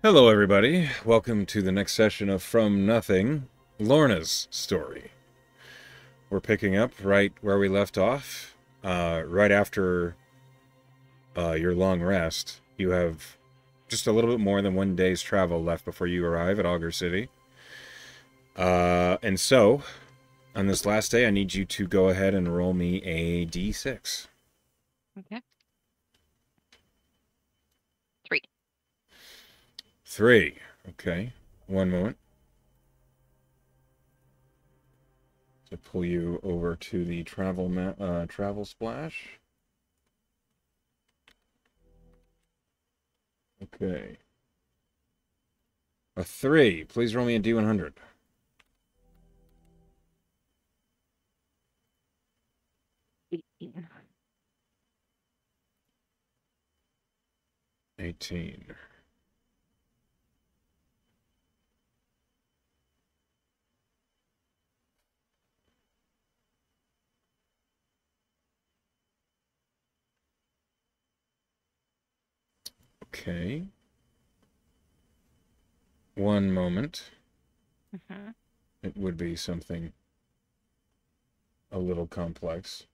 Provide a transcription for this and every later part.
Hello, everybody. Welcome to the next session of From Nothing, Lorna's story. We're picking up right where we left off, right after your long rest. You have just a little bit more than 1 day's travel left before you arrive at Auger City. And so, on this last day, I need you to go ahead and roll me a d6. Okay. 3. 3. Okay. One moment. To pull you over to the travel splash. Okay. A 3. Please roll me a D100. 18. 18. Okay. One moment. Mm-hmm. It would be something a little complex.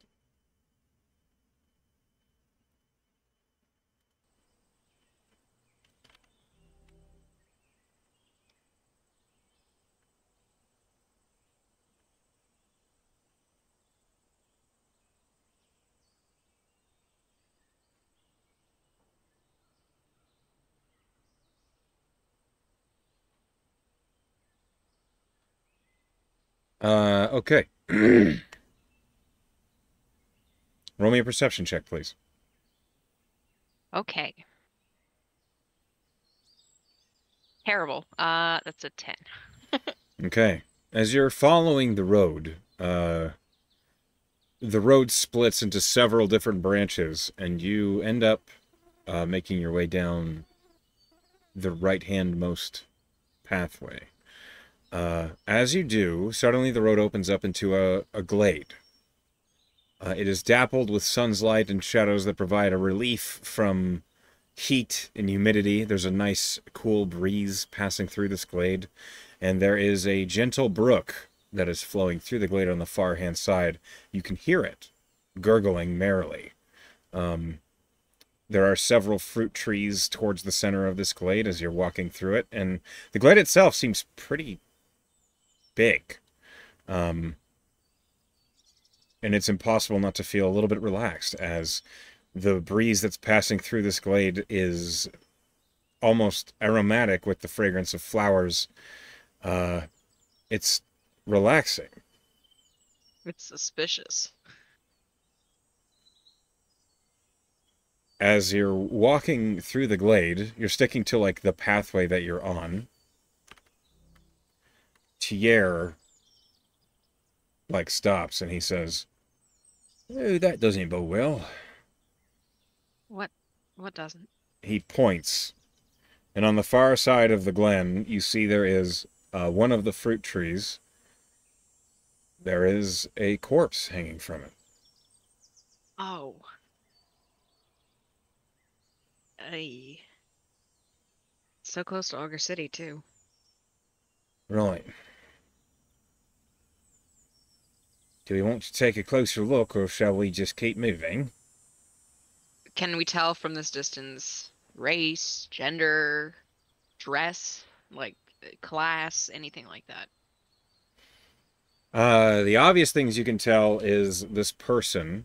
Okay. Roll me a perception check, please. Okay. Terrible. That's a 10. Okay. As you're following the road splits into several different branches, and you end up making your way down the right-hand-most pathway. As you do, suddenly the road opens up into a glade. It is dappled with sun's light and shadows that provide a relief from heat and humidity. There's a nice, cool breeze passing through this glade, and there is a gentle brook that is flowing through the glade on the far-hand side. You can hear it gurgling merrily. There are several fruit trees towards the center of this glade as you're walking through it, and the glade itself seems pretty big. And it's impossible not to feel a little bit relaxed as the breeze that's passing through this glade is almost aromatic with the fragrance of flowers. It's relaxing. It's suspicious. As you're walking through the glade, you're sticking to, like, the pathway that you're on. Tier, like, stops, and he says, "Oh, that doesn't bode well." What? What doesn't? He points, and on the far side of the glen, you see there is one of the fruit trees. There is a corpse hanging from it. Oh. Ay. So close to Auger City, too. Right. Do we want to take a closer look, or shall we just keep moving? Can we tell from this distance race, gender, dress, like class, anything like that? The obvious things you can tell is this person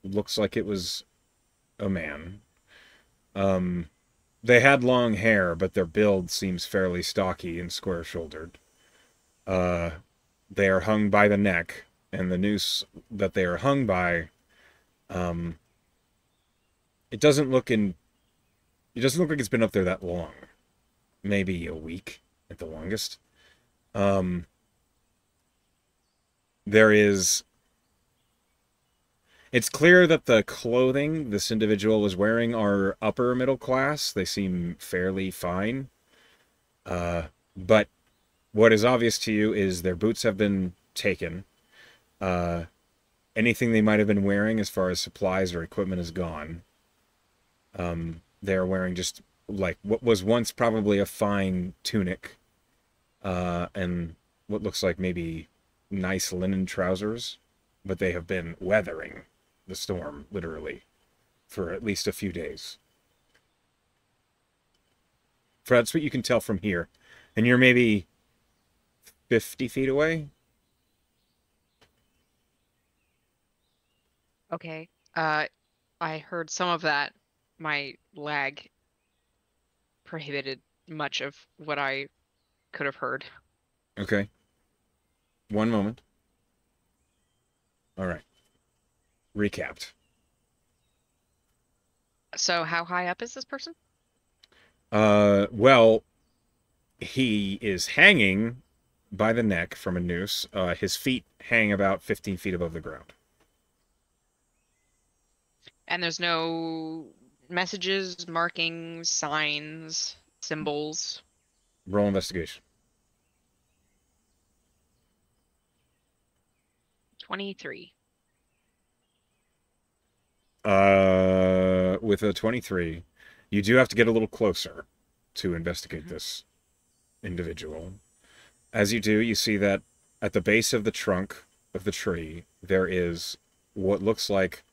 looks like it was a man. Um, they had long hair, but their build seems fairly stocky and square-shouldered. Uh, they are hung by the neck, and the noose that they are hung by, um, it doesn't look in. It doesn't look like it's been up there that long. Maybe a week at the longest. Um, there is. It's clear that the clothing this individual was wearing are upper middle class. They seem fairly fine. But what is obvious to you is their boots have been taken. Uh, Anything they might have been wearing as far as supplies or equipment is gone. They're wearing just like what was once probably a fine tunic, and what looks like maybe nice linen trousers, but they have been weathering the storm literally for at least a few days. For that's what you can tell from here, and you're maybe 50 feet away. Okay. I heard some of that. My lag prohibited much of what I could have heard. Okay, one moment. All right, recapped. So how high up is this person? Well, he is hanging by the neck from a noose. His feet hang about 15 feet above the ground. And there's no messages, markings, signs, symbols. Roll investigation. 23. With a 23, you do have to get a little closer to investigate Hmm. this individual. As you do, you see that at the base of the trunk of the tree, there is what looks like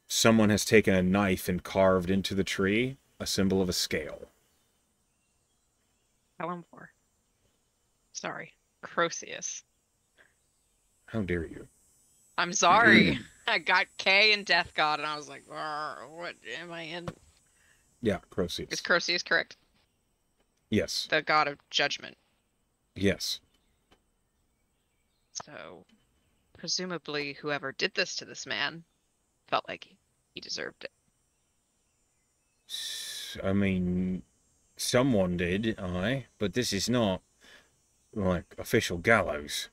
someone has taken a knife and carved into the tree a symbol of a scale. Palamfor. Sorry. Croceus. How dare you? I'm sorry. I got K and Death God, and I was like, what am I in? Yeah, Is Croceus. Croceus correct? Yes. The god of judgment. Yes. So, presumably, whoever did this to this man felt like he deserved it. I mean, someone did, aye, but this is not like official gallows.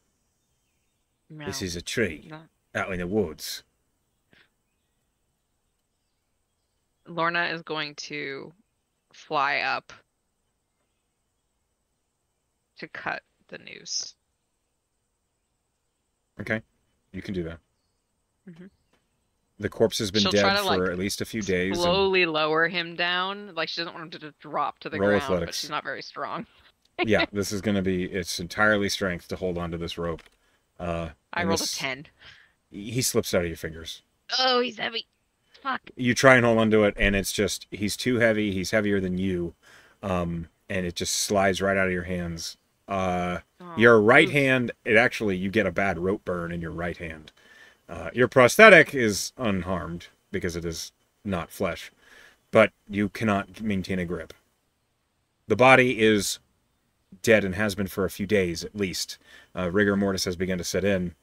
This No, is a tree not. out in the woods. Lorna is going to fly up to cut the noose. Okay, you can do that. Hmm. The corpse has been She'll try dead to for like at least a few days, and slowly lower him down. Like she doesn't want him to just drop to the roll ground, but she's athletics. not very strong. Yeah, this is going to be it's entirely strength to hold onto this rope. I And rolled a this 10. he slips out of your fingers. Oh, he's heavy. Fuck. You try and hold onto it, and it's just he's too heavy. He's heavier than you, and it just slides right out of your hands. Your Oh, right oof. hand, it actually you get a bad rope burn in your right hand. Your prosthetic is unharmed because it is not flesh, but you cannot maintain a grip. The body is dead and has been for a few days at least. Rigor mortis has begun to set in,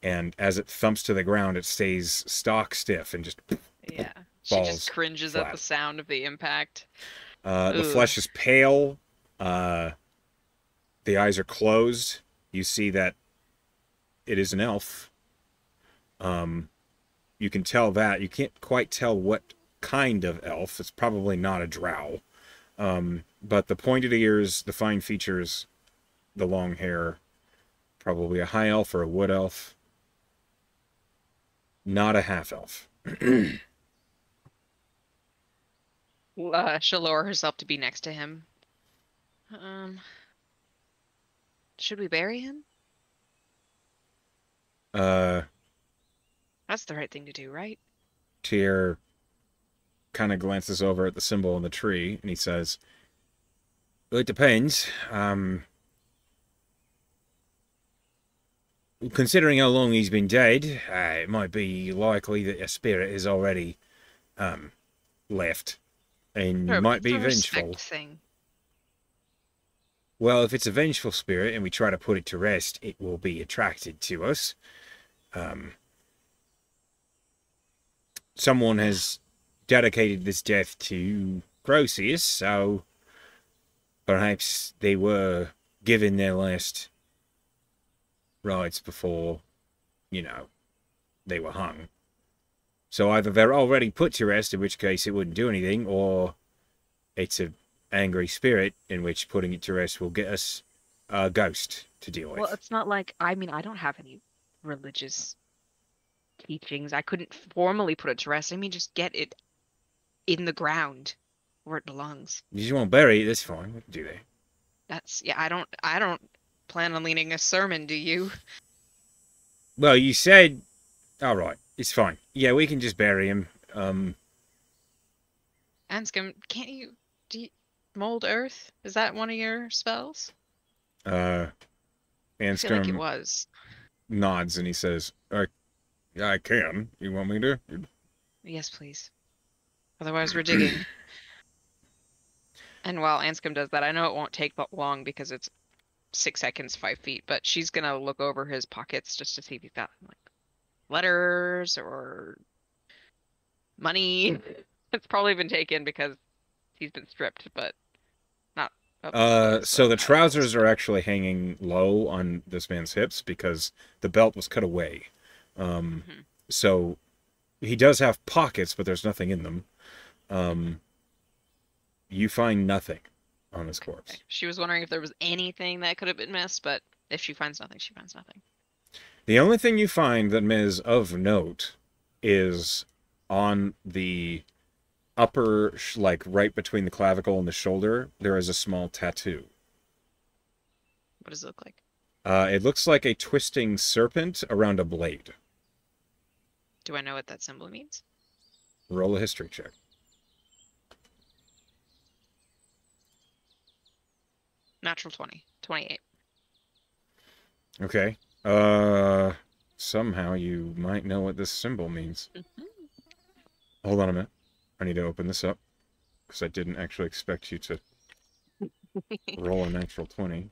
and as it thumps to the ground, it stays stock stiff and just Yeah. She just falls cringes at the flat. sound of the impact. The Ugh. flesh is pale. Uh, the eyes are closed. You see that it is an elf. Um, you can tell that. You can't quite tell what kind of elf. It's probably not a drow. But the pointed ears, the fine features, the long hair, probably a high elf or a wood elf. Not a half elf. She'll lower herself to be next to him. Um, should we bury him? Uh, That's the right thing to do, right? Tyr kind of glances over at the symbol in the tree and he says, well, it depends. Considering how long he's been dead, it might be likely that a spirit is already left and Sure, but might it's be a vengeful. respect thing. Well, if it's a vengeful spirit and we try to put it to rest, it will be attracted to us. Um, Someone has dedicated this death to Croceus, so perhaps they were given their last rites before, you know, they were hung. So either they're already put to rest, in which case it wouldn't do anything, or it's an angry spirit, in which putting it to rest will get us a ghost to deal Well, with. it's not like, I mean, I don't have any religious teachings. I couldn't formally put it to rest. I mean, just get it in the ground. where it belongs. You won't bury it, that's fine. We can do that. That's yeah, I don't plan on leading a sermon, do you? Well, you said... Alright, it's fine. Yeah, we can just bury him. Anscombe, can't you do you, mold earth? Is that one of your spells? Uh, I feel like it Anscombe was. nods and he says, I can. You want me to? Yes, please. Otherwise we're digging. And while Anscombe does that, I know it won't take that long because it's 6 seconds, 5 feet, but she's gonna look over his pockets just to see if he's got like letters or money. It's probably been taken because he's been stripped, but not of his clothes, So so the valuables. trousers are actually hanging low on this man's hips because the belt was cut away. Um, Hmm. so he does have pockets, but there's nothing in them. Um, you find nothing on this Okay. corpse. She was wondering if there was anything that could have been missed, but if she finds nothing, she finds nothing. The only thing you find that is of note is on the upper, like right between the clavicle and the shoulder, there is a small tattoo. What does it look like? It looks like a twisting serpent around a blade. Do I know what that symbol means? Roll a history check. Natural 20. 28. Okay. Somehow you might know what this symbol means. Hold on a minute. I need to open this up because I didn't actually expect you to roll a natural 20.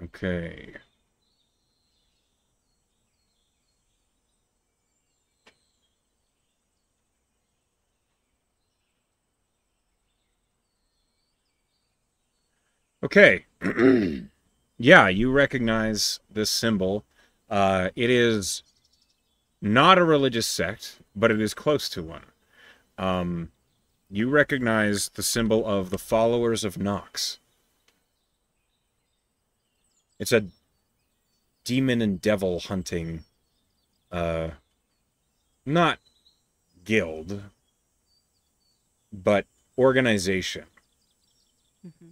Okay. Okay. Yeah, you recognize this symbol. It is not a religious sect, but it is close to one. Um, you recognize the symbol of the followers of Nox. It's a demon and devil hunting, uh, not guild, but organization. Hmm.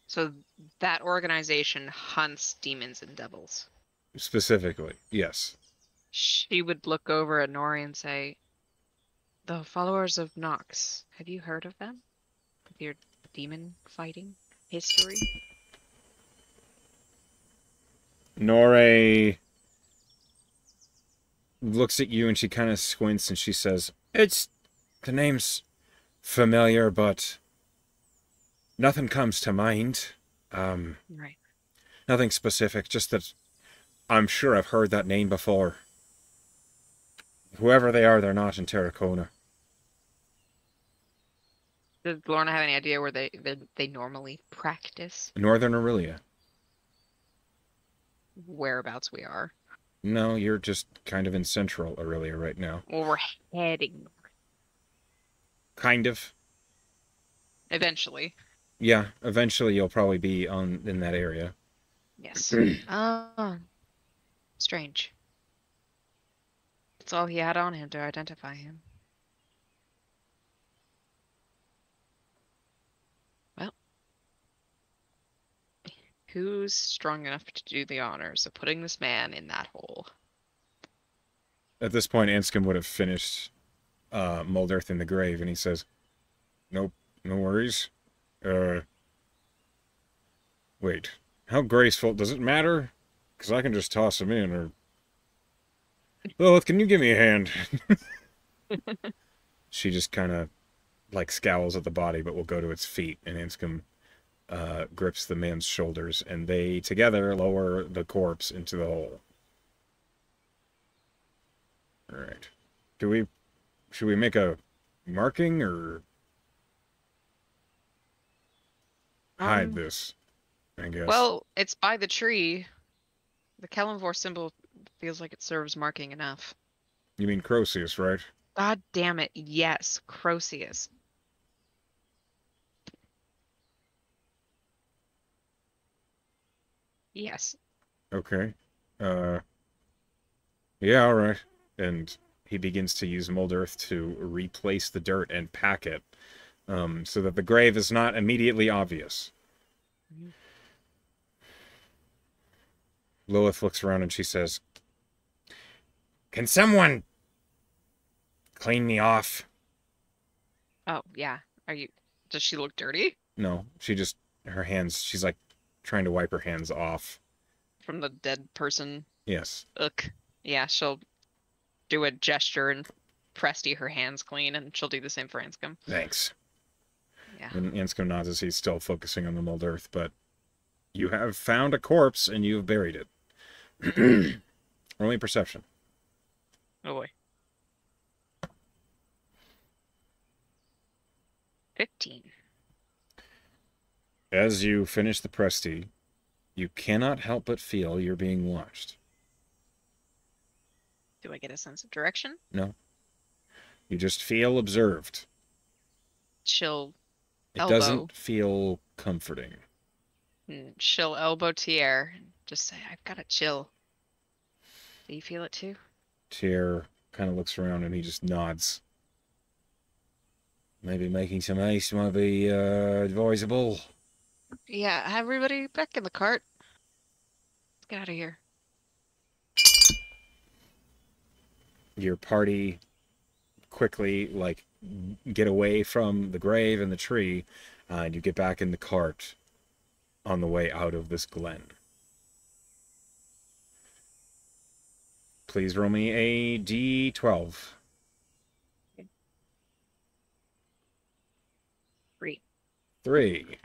So that organization hunts demons and devils. Specifically, yes. She would look over at Nori and say, the followers of Nox, have you heard of them? With your demon fighting history? Nore looks at you and she kind of squints and she says, the name's familiar, but nothing comes to mind. Um, Right. Nothing specific, just that I'm sure I've heard that name before. Whoever they are, they're not in Terracona. Does Lorna have any idea where they normally practice? Northern Aurelia. Whereabouts we are? No, you're just kind of in Central Aurelia right now. Well, we're heading Kind of. eventually. Yeah, eventually you'll probably be on in that area. Yes. Strange. That's all he had on him to identify him. Well, who's strong enough to do the honors of putting this man in that hole? At this point, Anscombe would have finished Mold Earth in the grave, and he says, Nope, no worries. Wait, how graceful? Does it matter? Because I can just toss him in, or... Lilith, can you give me a hand? She just kind of, like, scowls at the body, but will go to its feet, and Anscombe grips the man's shoulders, and they together lower the corpse into the hole. Alright. Should we make a marking, or hide this, I guess? Well, it's by the tree. The Kellenvor symbol feels like it serves marking enough. You mean Croceus, right? God damn it, yes, Croceus. Yes. Okay. Uh, yeah, all right. And he begins to use mold earth to replace the dirt and pack it, so that the grave is not immediately obvious. Mhm. Lilith looks around and she says, "Can someone clean me off?" Oh, yeah. Does she look dirty No, she's like trying to wipe her hands off. from the dead person? Yes. Ugh. Yeah, she'll do a gesture and Presty her hands clean, and she'll do the same for Anscombe. Thanks. Yeah. And Anscombe nods as he's still focusing on the mold earth, but you have found a corpse and you have buried it. Roll me perception. Oh boy. 15. As you finish the Presti, you cannot help but feel you're being watched. Do I get a sense of direction? No, you just feel observed. She'll It elbow. doesn't feel comforting. She'll elbow Tier and just say, I've got to chill. Do you feel it too? Tier kind of looks around and he just nods. Maybe making some ice might be advisable. Yeah, everybody back in the cart. Let's get out of here. Your party quickly, like, get away from the grave and the tree, and you get back in the cart on the way out of this glen. Please roll me a d12. 3. 3.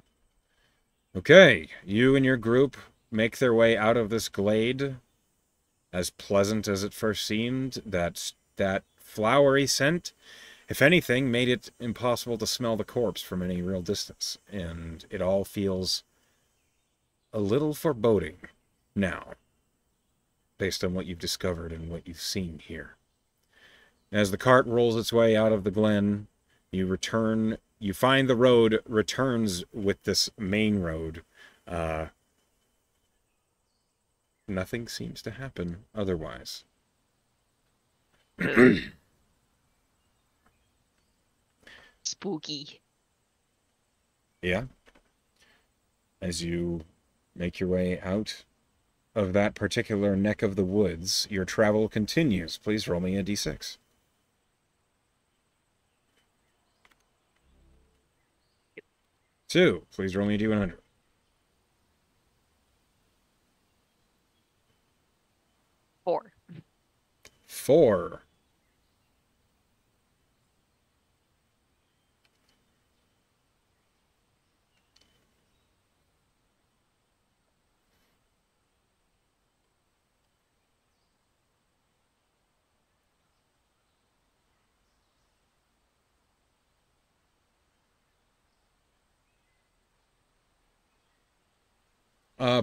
Okay, you and your group make their way out of this glade. As pleasant as it first seemed, that flowery scent, if anything, made it impossible to smell the corpse from any real distance, and it all feels a little foreboding now, based on what you've discovered and what you've seen here. As the cart rolls its way out of the glen, you find the road returns with this main road. Nothing seems to happen otherwise. Spooky. Yeah. As you make your way out of that particular neck of the woods, your travel continues. Please roll me a d6. 2. Please roll me a d100. 4. 4.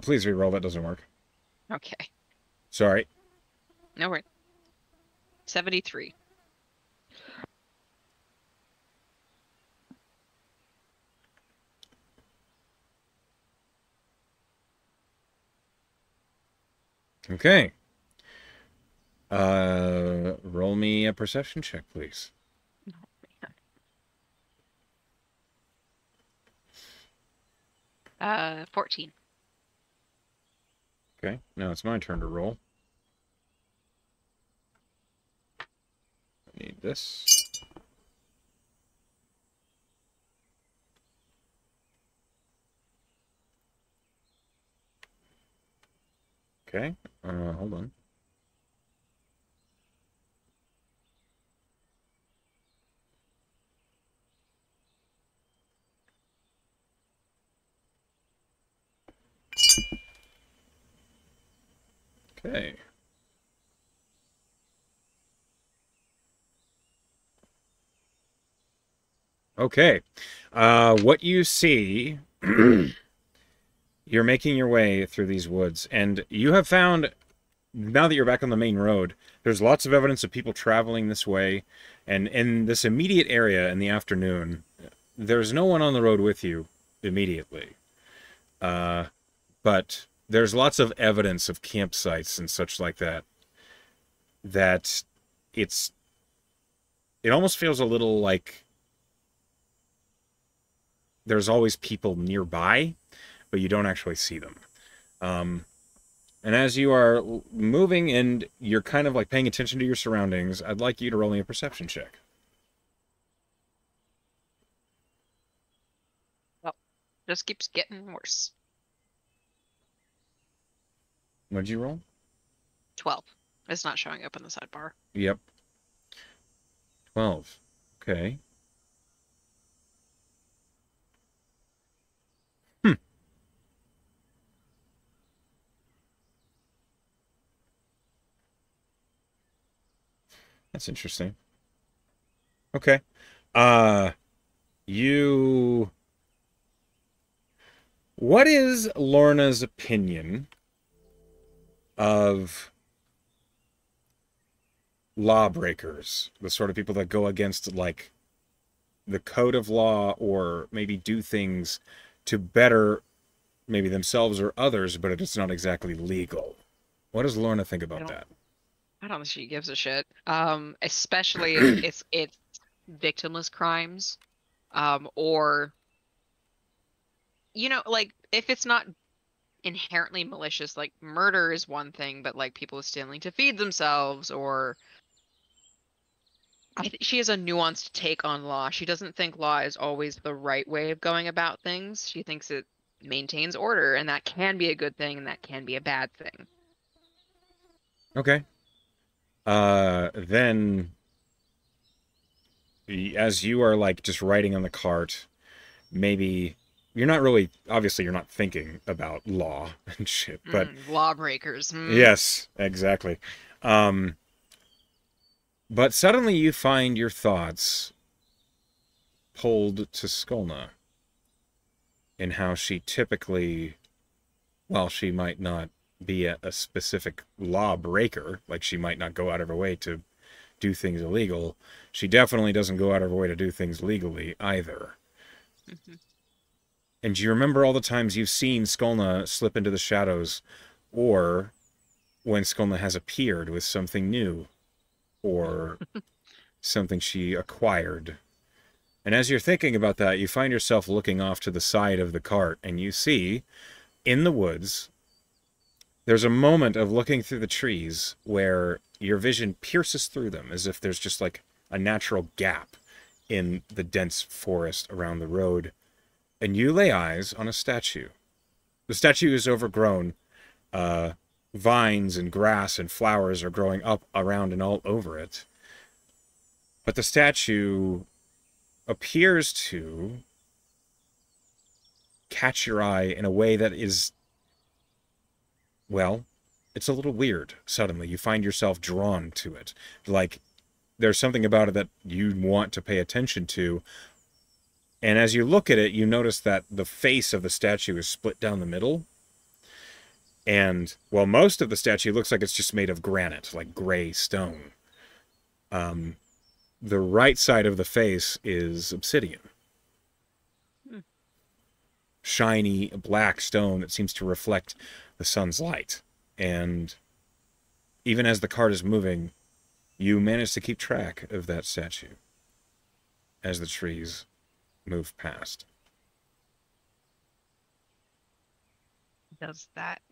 Please re-roll. That doesn't work. Okay. Sorry. No worries. 73. Okay. Roll me a perception check, please. Oh, man. 14. Okay. Now it's my turn to roll. I need this. Okay. Hold on. Okay. Okay. What you see, you're making your way through these woods, and you have found, now that you're back on the main road, there's lots of evidence of people traveling this way, and in this immediate area in the afternoon, there's no one on the road with you immediately. But there's lots of evidence of campsites and such like that, that it's, it almost feels a little like there's always people nearby, but you don't actually see them. Um, and as you are moving and you're kind of like paying attention to your surroundings, I'd like you to roll me a perception check. Well, just keeps getting worse. What'd you roll? 12. It's not showing up in the sidebar. Yep, 12. Okay. Hmm, that's interesting. Okay. Uh, you. What is Lorna's opinion of lawbreakers? The sort of people that go against, like, the code of law or maybe do things to better maybe themselves or others, but it's not exactly legal. What does Lorna think I about don't that? I don't think she gives a shit. Especially if it's victimless crimes. Or like if it's not inherently malicious, like murder is one thing, but like people stealing to feed themselves, or I think she has a nuanced take on law. She doesn't think law is always the right way of going about things. She thinks it maintains order, and that can be a good thing, and that can be a bad thing. Okay. Then as you are like just riding on the cart, maybe you're not really, obviously you're not thinking about law and shit, but Lawbreakers. yes, exactly. Um, but suddenly you find your thoughts pulled to Skolna in how she typically, while she might not be a specific law breaker, like she might not go out of her way to do things illegal, she definitely doesn't go out of her way to do things legally either. Mhm. And do you remember all the times you've seen Skolna slip into the shadows, or when Skolna has appeared with something new, or something she acquired? And as you're thinking about that, you find yourself looking off to the side of the cart, and you see, in the woods, there's a moment of looking through the trees where your vision pierces through them as if there's just like a natural gap in the dense forest around the road. And you lay eyes on a statue. The statue is overgrown. Uh, Vines and grass and flowers are growing up around and all over it. But the statue appears to catch your eye in a way that is, well, it's a little weird. Suddenly, you find yourself drawn to it. Like, there's something about it that you want to pay attention to. And as you look at it, you notice that the face of the statue is split down the middle. And, well, most of the statue looks like it's just made of granite, like gray stone. Um, the right side of the face is obsidian. Hmm. Shiny black stone that seems to reflect the sun's light. And even as the cart is moving, you manage to keep track of that statue as the trees move past.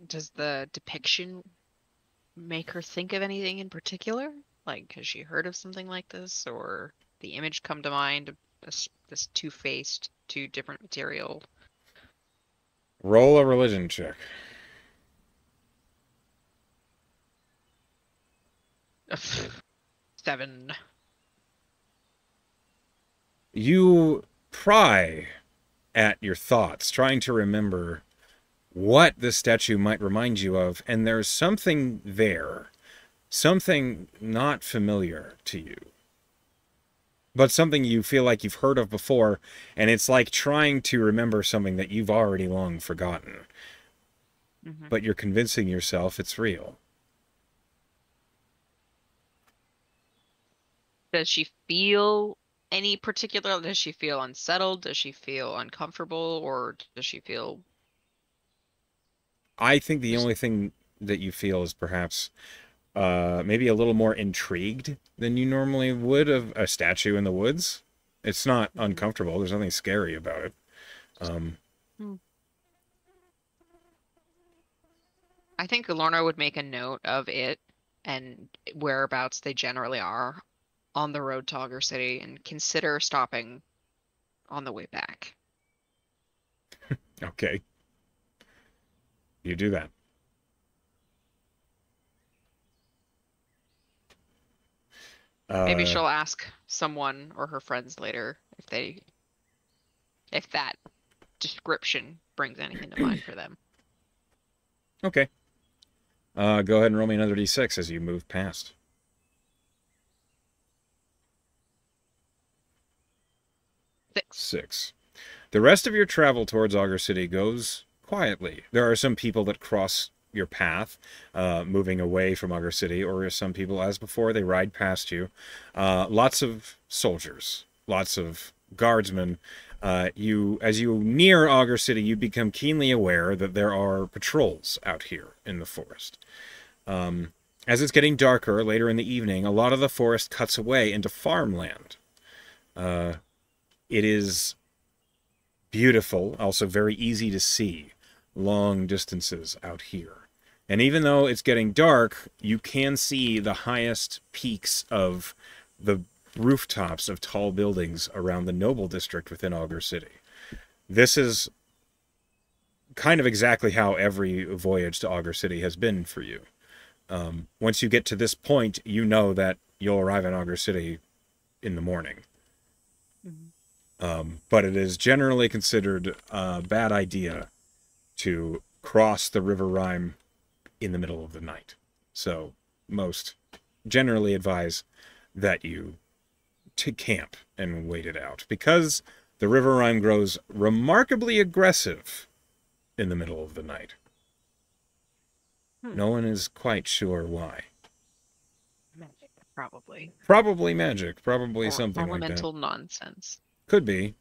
Does the depiction make her think of anything in particular? Like, has she heard of something like this, or the image come to mind? This two-faced, two different material. Roll a religion check. Seven. You pry at your thoughts, trying to remember what this statue might remind you of, and there's something there, something not familiar to you, but something you feel like you've heard of before, and it's like trying to remember something that you've already long forgotten, Hmm. but you're convincing yourself it's real. Does she feel any particular? Does she feel unsettled? Does she feel uncomfortable? Or does she feel I think the Just only thing that you feel is perhaps maybe a little more intrigued than you normally would of a statue in the woods. It's not mhm. uncomfortable. There's nothing scary about it. Um, Hmm. I think Lorna would make a note of it and whereabouts they generally are on the road to Auger City and consider stopping on the way back. okay, you do that. Maybe Uh, she'll ask someone or her friends later if that description brings anything to mind for them. okay. Go ahead and roll me another d6 as you move past. 6. 6. The rest of your travel towards Auger City goes quietly. There are some people that cross your path, moving away from Auger City, or some people, as before, they ride past you. Lots of soldiers, lots of guardsmen. As you near Auger City, you become keenly aware that there are patrols out here in the forest. As it's getting darker later in the evening, a lot of the forest cuts away into farmland. Uh, it is beautiful, also very easy to see long distances out here. And even though it's getting dark, you can see the highest peaks of the rooftops of tall buildings around the noble district within Auger City. This is kind of exactly how every voyage to Auger City has been for you. Once you get to this point, you know that you'll arrive in Auger City in the morning. Mhm. But it is generally considered a bad idea to cross the River Rhine in the middle of the night. So most generally advise that you to camp and wait it out because the River Rhine grows remarkably aggressive in the middle of the night. Hmm. No one is quite sure why. Magic, probably. Probably magic, probably Or something like that. elemental nonsense. Could be.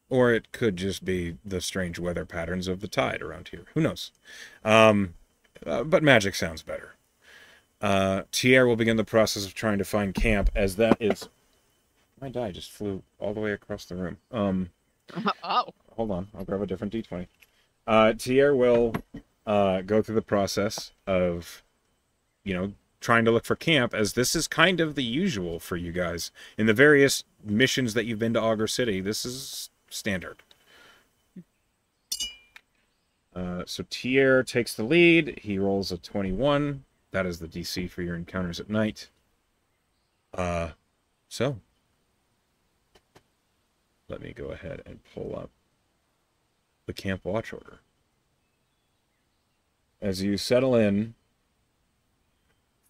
Or it could just be the strange weather patterns of the tide around here. Who knows? Um, but magic sounds better. Tier will begin the process of trying to find camp, as that is. My die just flew all the way across the room. Oh. Hold on, I'll grab a different d20. Tier will go through the process of, trying to look for camp, as this is kind of the usual for you guys in the various missions that you've been to Auger City. This is standard. So Tier takes the lead. He rolls a 21. That is the DC for your encounters at night. So let me go ahead and pull up the camp watch order. As you settle in,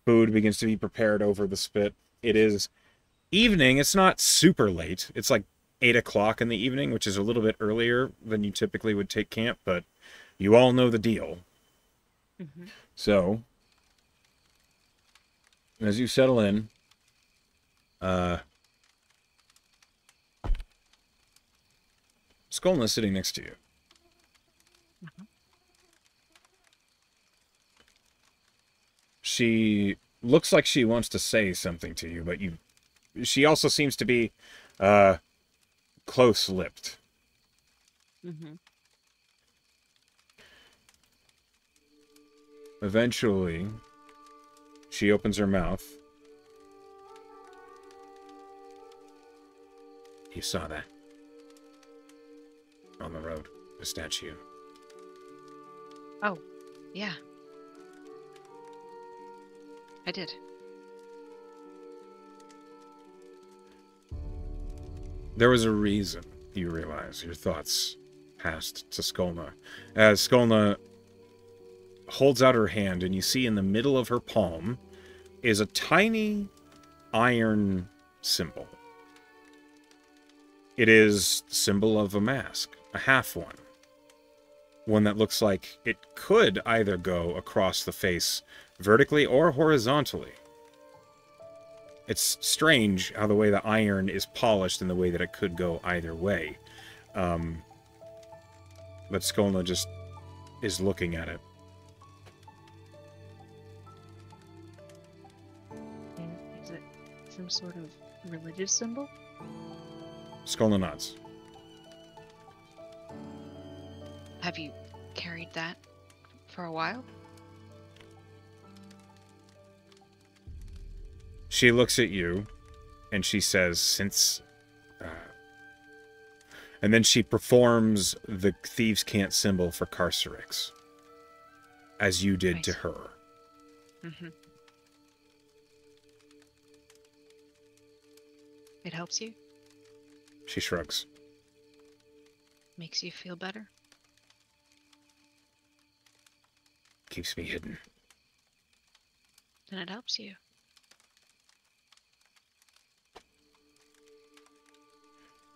food begins to be prepared over the spit. It is evening. It's not super late. It's like 8 o'clock in the evening, which is a little bit earlier than you typically would take camp, but you all know the deal. Mhm. So, as you settle in, Skolna's sitting next to you. Mhm. She looks like she wants to say something to you, but she also seems to be close-lipped. Mhm. Eventually, she opens her mouth. You saw that on the road, the statue. Oh, yeah, I did. There was a reason, you realize. Your thoughts passed to Skolna. As Skolna holds out her hand, and you see in the middle of her palm is a tiny iron symbol. It is the symbol of a mask, a half one. One that looks like it could either go across the face vertically or horizontally. It's strange how the way the iron is polished and the way that it could go either way. But Skolna just is looking at it. Some sort of religious symbol? Skolna nods. Have you carried that for a while? She looks at you, and she says, since... and then she performs the Thieves' Cant symbol for Carcerix, as you did to her. Mm-hmm. It helps you? She shrugs. Makes you feel better? Keeps me hidden. Then it helps you.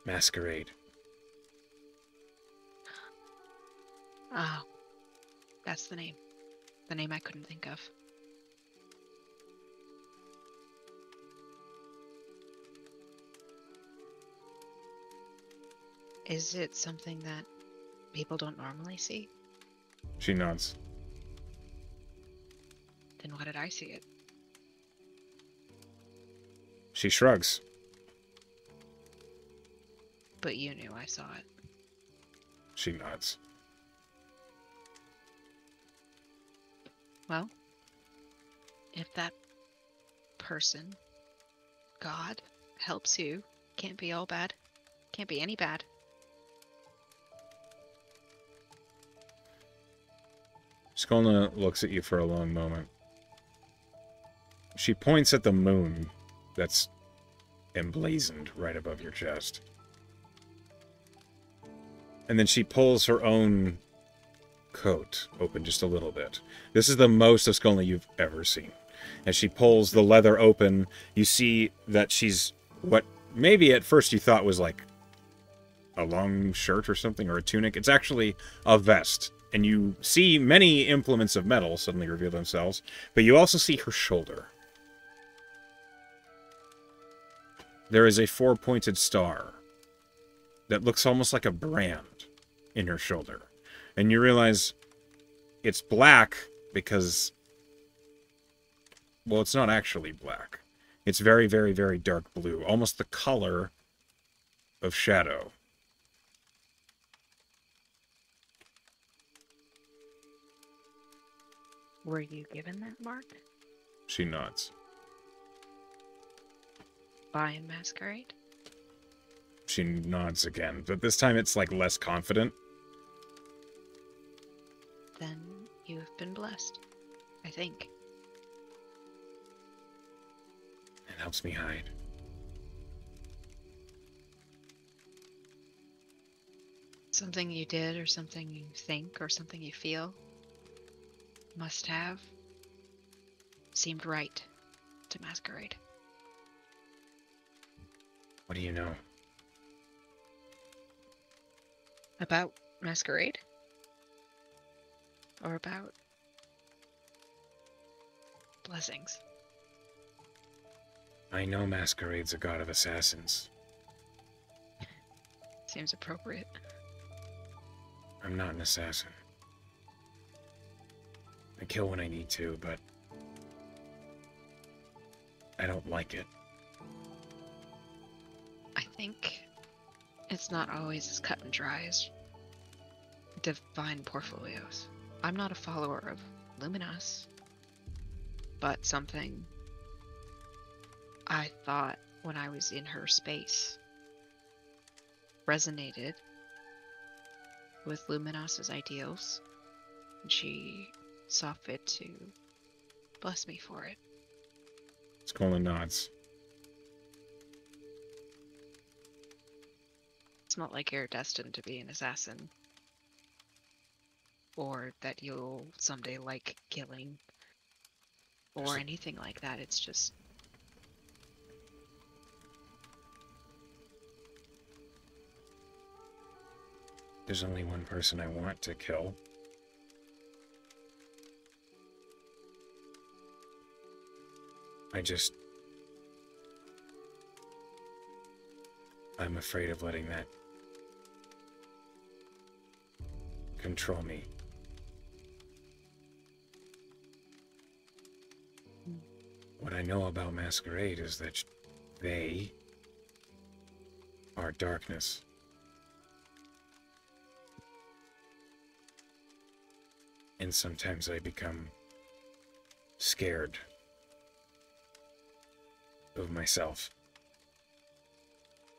Masquerade. Oh, that's the name. The name I couldn't think of. Is it something that people don't normally see? She nods. Then why did I see it? She shrugs. But you knew I saw it. She nods. Well, if that person, God, helps you, can't be all bad. Can't be any bad. Skolna looks at you for a long moment. She points at the moon that's emblazoned right above your chest. And then she pulls her own coat open just a little bit. This is the most of Skolna you've ever seen. As she pulls the leather open, you see that she's what maybe at first you thought was like a long shirt or something, or a tunic. It's actually a vest. And you see many implements of metal suddenly reveal themselves, but you also see her shoulder. There is a 4-pointed star that looks almost like a brand in her shoulder. And you realize it's black because, well, it's not actually black. It's very, very, very dark blue, almost the color of shadow. Were you given that mark? She nods. By Masquerade? She nods again, but this time it's like less confident. Then you have been blessed, I think. It helps me hide. Something you did, or something you think, or something you feel must have seemed right to Masquerade. What do you know? About Masquerade? Or about blessings? I know Masquerade's a god of assassins. Seems appropriate. I'm not an assassin. I kill when I need to, but I don't like it. I think it's not always as cut and dry as divine portfolios. I'm not a follower of Luminous, but something I thought when I was in her space resonated with Luminous's ideals, and she saw fit to bless me for it. Skolna nods. It's not like you're destined to be an assassin, or that you'll someday like killing, or anything like that. It's just there's only one person I want to kill. I'm afraid of letting that control me. What I know about Masquerade is that They are darkness. And sometimes I become scared of myself.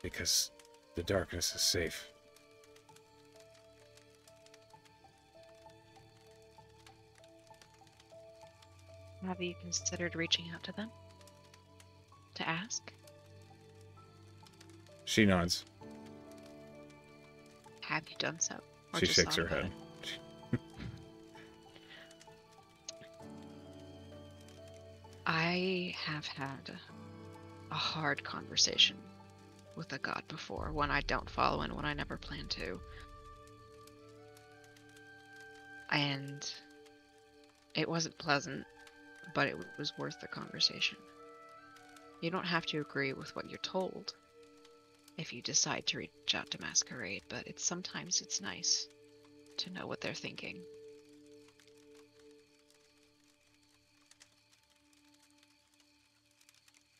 Because the darkness is safe. Have you considered reaching out to them? To ask? She nods. Have you done so? Or She just shakes thought her about head. it? I have had a hard conversation with a god before, one I don't follow and one I never plan to. And it wasn't pleasant, but it was worth the conversation. You don't have to agree with what you're told if you decide to reach out to Masquerade, but sometimes it's nice to know what they're thinking.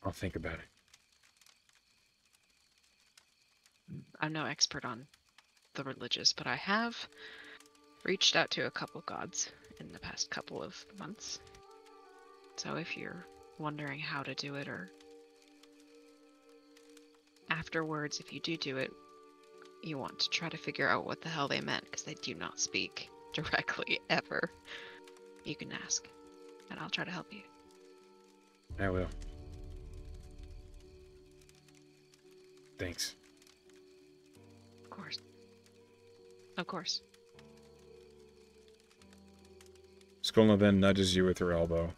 I'll think about it. I'm no expert on the religious, but I have reached out to a couple gods in the past couple of months. So if you're wondering how to do it, or afterwards, if you do it, you want to try to figure out what the hell they meant, because they do not speak directly ever, you can ask, and I'll try to help you. I will. Thanks. Of course. Of course. Skolna then nudges you with her elbow.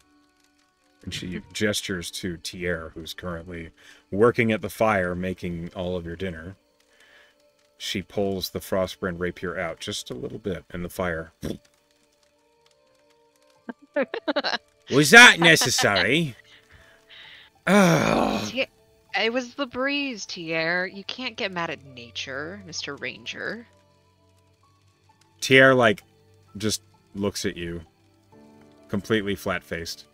And she gestures to Tier, who's currently working at the fire, making all of your dinner. She pulls the Frostbrand rapier out just a little bit in the fire. Was that necessary? Oh. It was the breeze, Tier. You can't get mad at nature, Mr. Ranger. Tier, like, just looks at you. Completely flat-faced.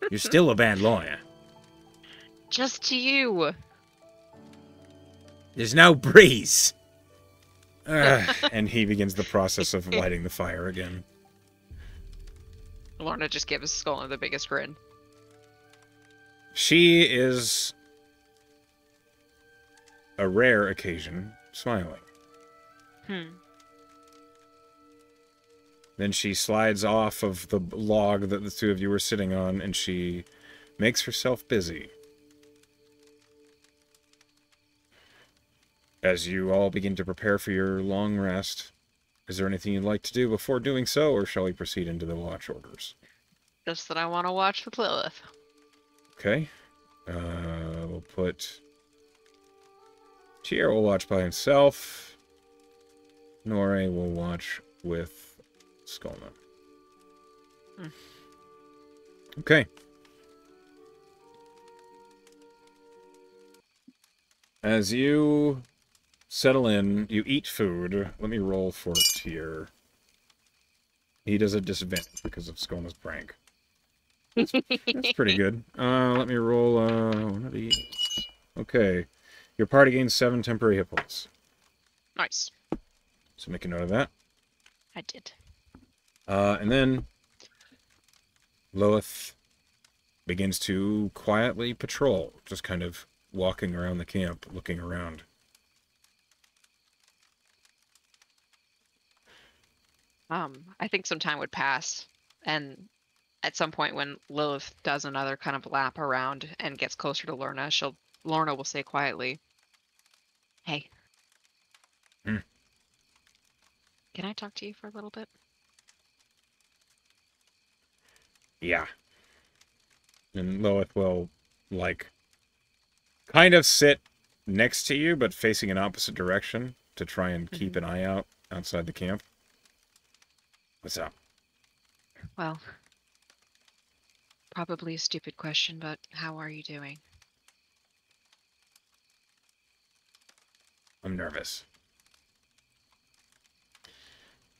You're still a bad lawyer. Just to you. There's no breeze. And he begins the process of lighting the fire again. Lorna just gives Skolna the biggest grin. She is, a rare occasion, smiling. Then she slides off of the log that the two of you were sitting on, and she makes herself busy. As you all begin to prepare for your long rest, is there anything you'd like to do before doing so, or shall we proceed into the watch orders? Just that I want to watch with Lilith. Okay. We'll put... Tier will watch by himself. Nore will watch with Skolna. Okay. As you settle in, you eat food. Let me roll for Tier. He does a disadvantage because of Skolna's prank. That's pretty good. Let me roll one of these. Okay. Your party gains 7 temporary hit points. Nice. So make a note of that. I did. And then Lilith begins to quietly patrol, just kind of walking around the camp, looking around. I think some time would pass, and at some point when Lilith does another kind of lap around and gets closer to Lorna, Lorna will say quietly, "Hey. Can I talk to you for a little bit?" Yeah. And Lilith will, like, kind of sit next to you, but facing an opposite direction to try and keep an eye out outside the camp. What's up? Well, probably a stupid question, but how are you doing? I'm nervous.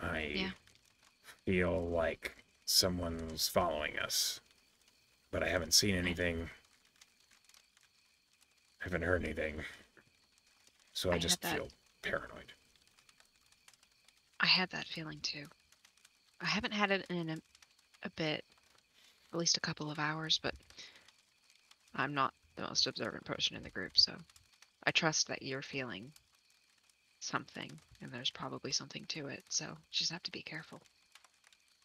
I feel like someone's following us, but I haven't seen anything haven't heard anything. So I I had just that feel paranoid. I had that feeling too. I haven't had it in a bit, at least a couple of hours, but I'm not the most observant person in the group, so I trust that you're feeling something, and there's probably something to it, so you just have to be careful.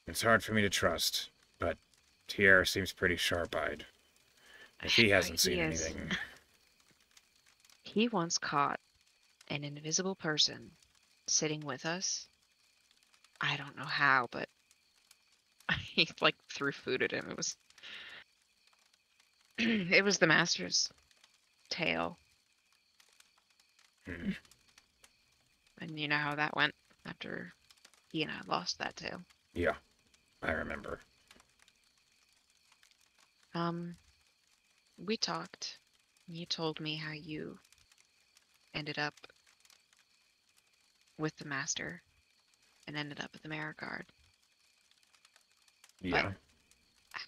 It's hard for me to trust, but Tierra seems pretty sharp-eyed. If he hasn't He seen is. anything, He once caught an invisible person sitting with us. I don't know how, but he like threw food at him. It was it was the master's tail. hmm, And you know how that went after he and I lost that tail. yeah, I remember. Um, we talked. You told me how you ended up with the master and ended up at the Marigard. But Yeah,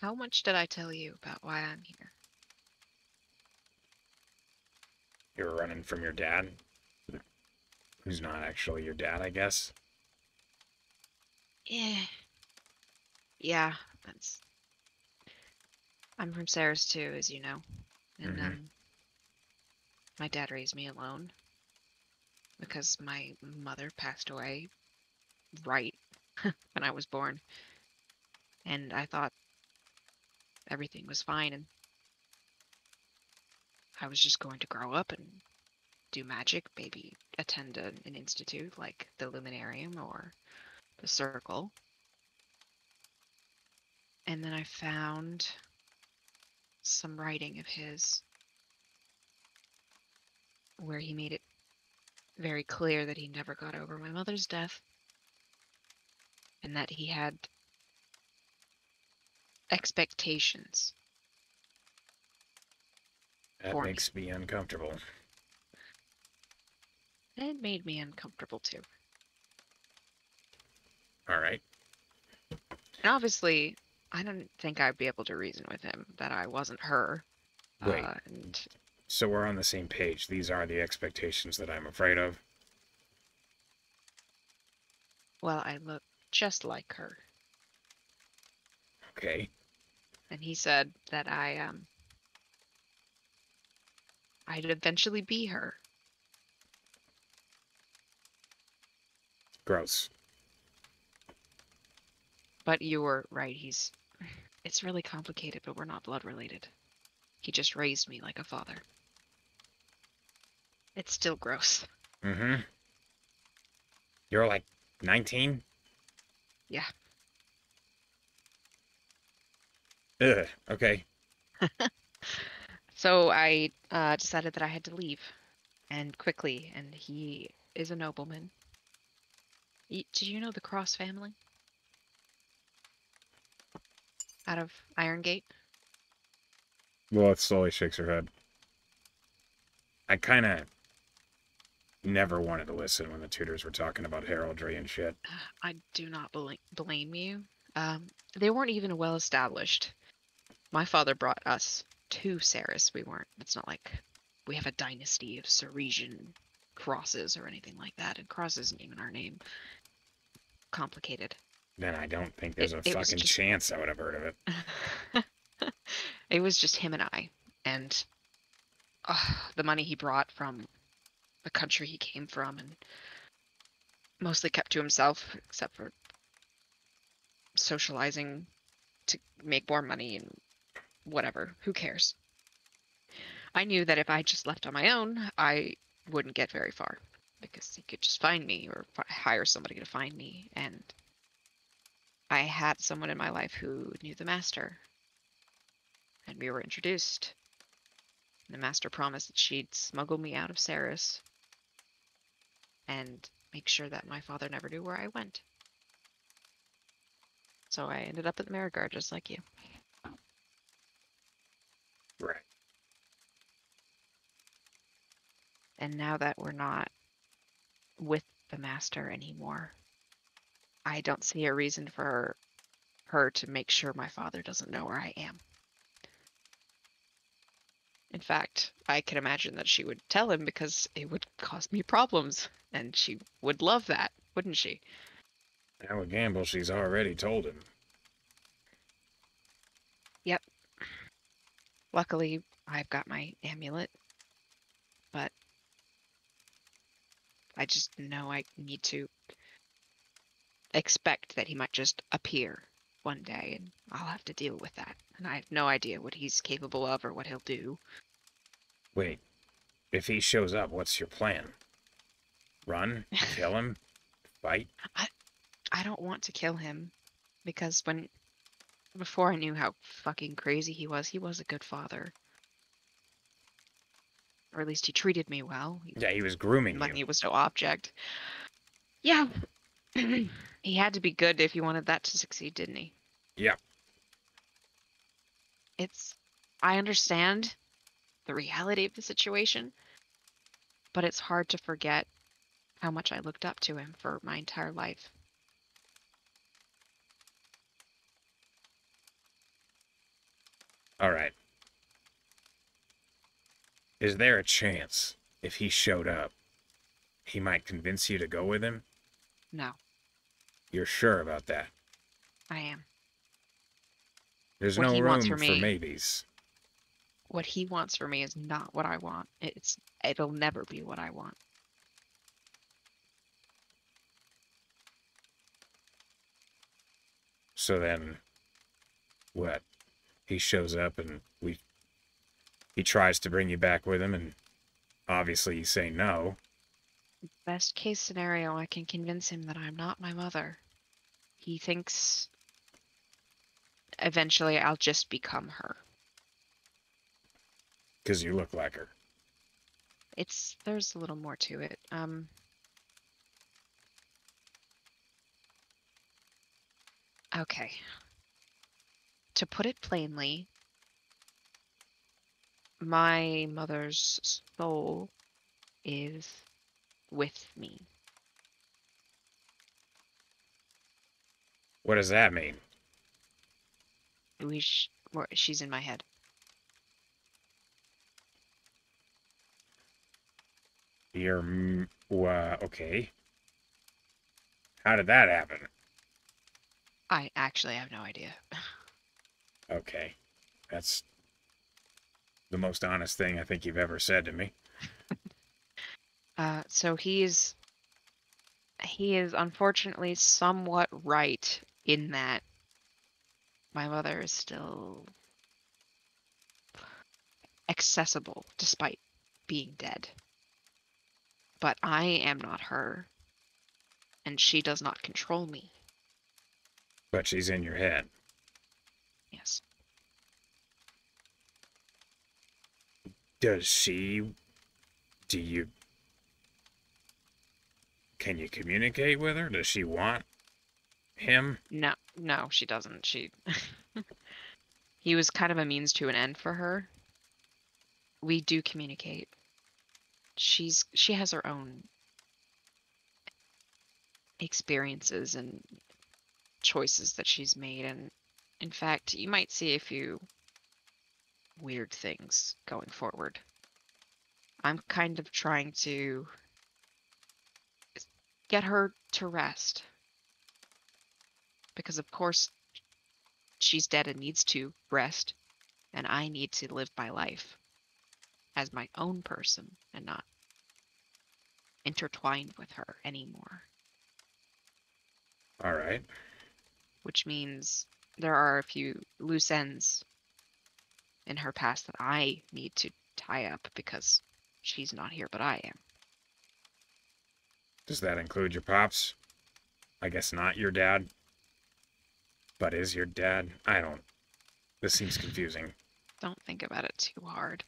how much did I tell you about why I'm here? you were running from your dad, who's not actually your dad, I guess. Yeah, yeah, that's. I'm from Saris too, as you know, and Mm-hmm. my dad raised me alone because my mother passed away right when I was born, and I thought everything was fine, and I was just going to grow up and do magic, maybe attend an institute like the Luminarium or the Circle. And then I found some writing of his where he made it very clear that he never got over my mother's death and that he had expectations That for me. makes me uncomfortable. And it made me uncomfortable too. All right. And obviously, I didn't think I'd be able to reason with him that I wasn't her. Wait, And so we're on the same page. These are the expectations that I'm afraid of. well, I look just like her. Okay. And he said that I'd eventually be her. Gross. But you were right. It's really complicated, but we're not blood related. He just raised me like a father. It's still gross. Mm-hmm. You're like 19? Yeah. Ugh. Okay. So I decided that I had to leave, and quickly, and he is a nobleman. Did you know the Cross family out of Iron Gate? Well, it slowly shakes her head. I kind of never wanted to listen when the tutors were talking about heraldry and shit. I do not blame you. They weren't even well established. My father brought us to Saris. We weren't. It's not like we have a dynasty of Ceresian crosses or anything like that. And cross isn't even our name. Complicated. Then I don't think there's a It was fucking just chance I would have heard of it. it was just him and I, and the money he brought from the country he came from, and mostly kept to himself, except for socializing to make more money and whatever. Who cares? I knew that if I just left on my own, I wouldn't get very far because he could just find me or hire somebody to find me. And I had someone in my life who knew the master, and we were introduced. And the master promised that she'd smuggle me out of Saris and make sure that my father never knew where I went. So I ended up at the Marigard just like you. Right. And now that we're not with the master anymore, I don't see a reason for her to make sure my father doesn't know where I am. In fact, I can imagine that she would tell him because it would cause me problems, and she would love that, wouldn't she? I would gamble she's already told him. Yep. Luckily, I've got my amulet, but I just know I need to expect that he might just appear one day, and I'll have to deal with that. And I have no idea what he's capable of or what he'll do. Wait, if he shows up, what's your plan? Run? Kill him? Fight? I I don't want to kill him because before I knew how fucking crazy he was a good father. Or at least he treated me well. Yeah, he was grooming you. Money was no object. Yeah. He had to be good if he wanted that to succeed, didn't he? Yeah. I understand the reality of the situation, but it's hard to forget how much I looked up to him for my entire life. All right. Is there a chance, if he showed up, he might convince you to go with him? No, You're sure about that? I am. There's What no he wants for room for me, maybes. what he wants for me is not what I want. It'll never be what I want. So then, what? He shows up and he tries to bring you back with him, and obviously you say no. Best case scenario, I can convince him that I'm not my mother. He thinks eventually I'll just become her. Because you look like her. There's a little more to it. Okay. To put it plainly, my mother's soul is with me. What does that mean? She's in my head. Okay. How did that happen? I actually have no idea. Okay. That's the most honest thing I think you've ever said to me. So he is unfortunately somewhat right in that my mother is still accessible despite being dead. But I am not her, and she does not control me. But she's in your head. Yes. Does she... Do you... Can you communicate with her? Does she want him? No, no, she doesn't. He was kind of a means to an end for her. We do communicate. She has her own experiences and choices that she's made, and in fact, you might see a few weird things going forward. I'm kind of trying to get her to rest because, of course, she's dead and needs to rest, and I need to live my life as my own person and not intertwined with her anymore. All right. Which means there are a few loose ends in her past that I need to tie up because she's not here, but I am. Does that include your pops? I guess not your dad. But is your dad? I don't... This seems confusing. Don't think about it too hard.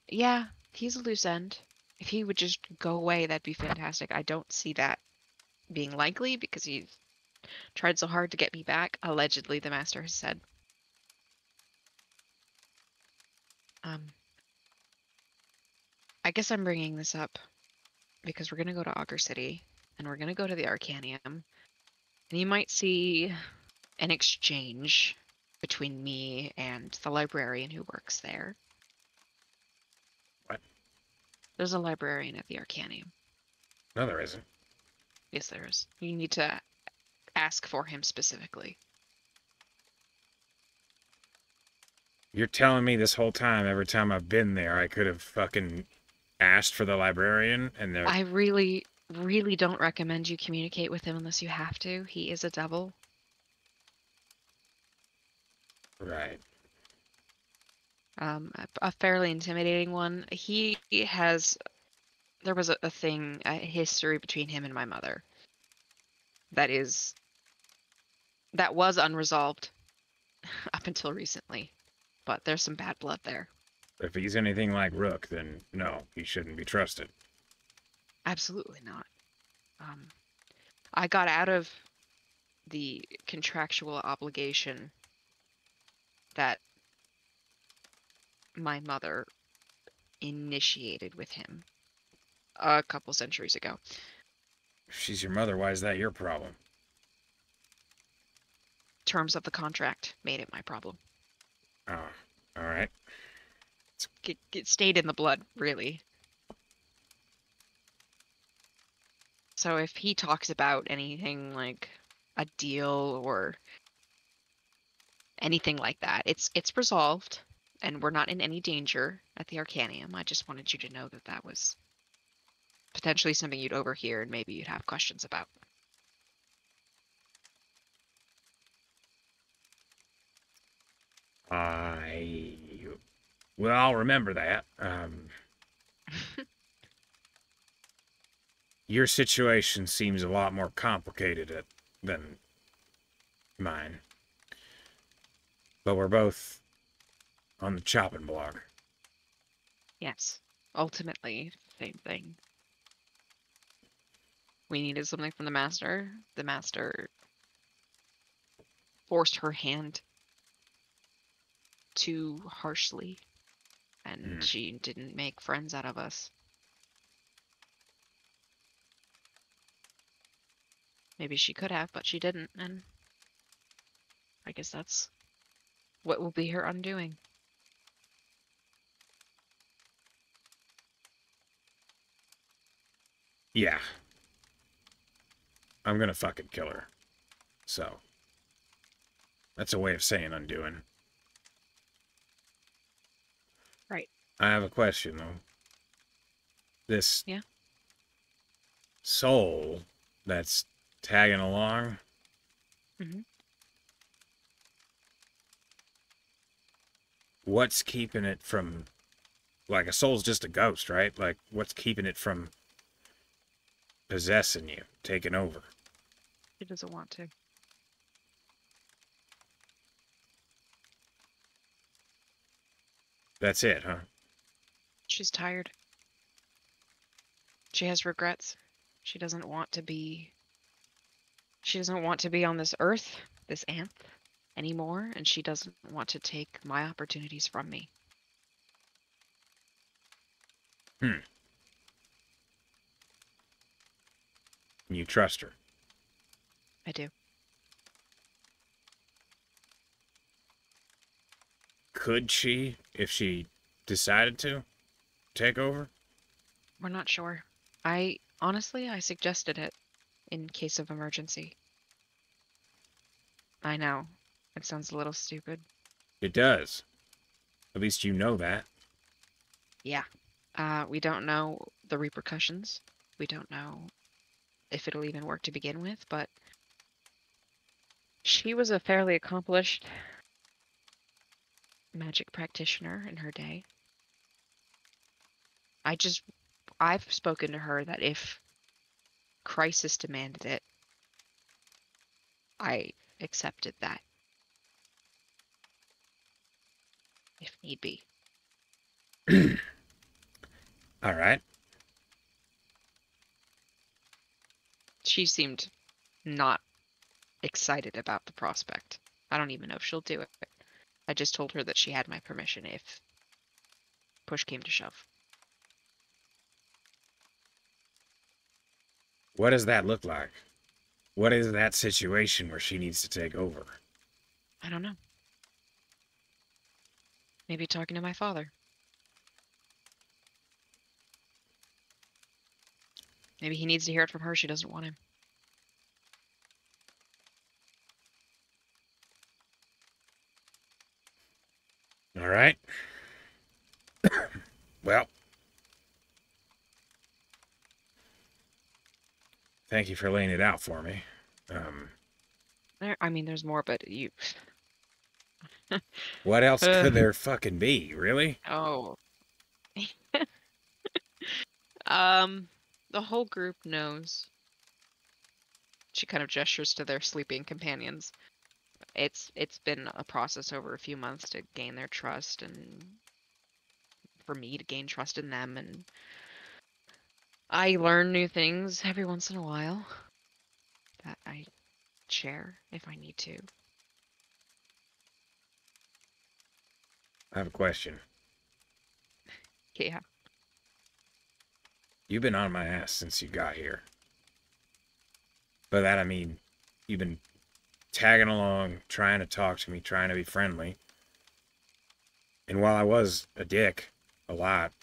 Yeah, he's a loose end. If he would just go away, that'd be fantastic. I don't see that being likely because he's tried so hard to get me back, allegedly, the master has said. I guess I'm bringing this up because we're going to go to Auger City and we're going to go to the Arcanium. And you might see an exchange between me and the librarian who works there. What? There's a librarian at the Arcanium. No, there isn't. Yes, there is. You need to ask for him specifically. You're telling me this whole time, every time I've been there, I could have fucking asked for the librarian, and they're I really, really don't recommend you communicate with him unless you have to. He is a devil. right. A fairly intimidating one. There was a thing, a history between him and my mother that is, that was unresolved up until recently, but there's some bad blood there. If he's anything like Rook, then no, he shouldn't be trusted. Absolutely not. Um, I got out of the contractual obligation that my mother initiated with him a couple centuries ago. If she's your mother, why is that your problem? Terms of the contract made it my problem. Oh, all right. It stayed in the blood, really. So if he talks about anything like a deal or anything like that, it's resolved, and we're not in any danger at the Arcanium. I just wanted you to know that that was potentially something you'd overhear and maybe you'd have questions about. I well, I'll remember that. Your situation seems a lot more complicated than mine, but we're both on the chopping block. Yes, ultimately, same thing. We needed something from the master. The master forced her hand too harshly, and Hmm. she didn't make friends out of us. Maybe she could have, but she didn't, and I guess that's what will be her undoing. Yeah, I'm gonna fucking kill her. So that's a way of saying undoing. Right. I have a question though. This Yeah. soul that's tagging along, Hmm. what's keeping it from, like, a soul's just a ghost, right? Like, what's keeping it from possessing you, taking over? She doesn't want to. That's it, huh? She's tired. She has regrets. She doesn't want to be. She doesn't want to be on this earth, this anth, anymore, and she doesn't want to take my opportunities from me. Hmm. You trust her. I do. Could she, if she decided to, take over? We're not sure. I suggested it in case of emergency. I know. It sounds a little stupid. It does. At least you know that. Yeah. We don't know the repercussions. We don't know if it'll even work to begin with, but she was a fairly accomplished magic practitioner in her day. I've spoken to her that if crisis demanded it, I accepted that if need be. All right. She seemed not excited about the prospect. I don't even know if she'll do it. I just told her that she had my permission if push came to shove. What does that look like? What is that situation where she needs to take over? I don't know. Maybe talking to my father. Maybe he needs to hear it from her. She doesn't want him. All right. Well, thank you for laying it out for me. I mean, there's more, but you. What else could Ugh. there fucking be, really? Oh. Um, the whole group knows. She kind of gestures to their sleeping companions. It's been a process over a few months to gain their trust and for me to gain trust in them, and I learn new things every once in a while that I share if I need to. I have a question. Yeah. You've been on my ass since you got here. By that I mean, you've been tagging along, trying to talk to me, trying to be friendly. And while I was a dick, a lot,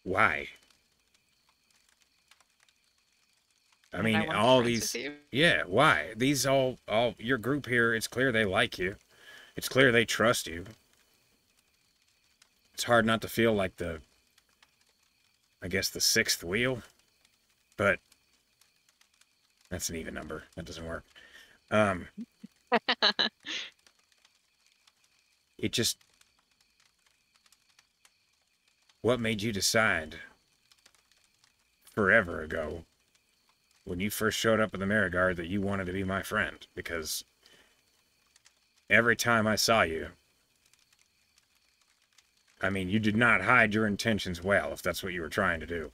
why? I Why did I mean, want to be all friends with these, you? yeah, why? These all, your group here, it's clear they like you. It's clear they trust you. It's hard not to feel like I guess, the sixth wheel, but that's an even number. That doesn't work. Um, it just, what made you decide forever ago when you first showed up in the Marigard that you wanted to be my friend? Because every time I saw you, I mean, you did not hide your intentions well, if that's what you were trying to do.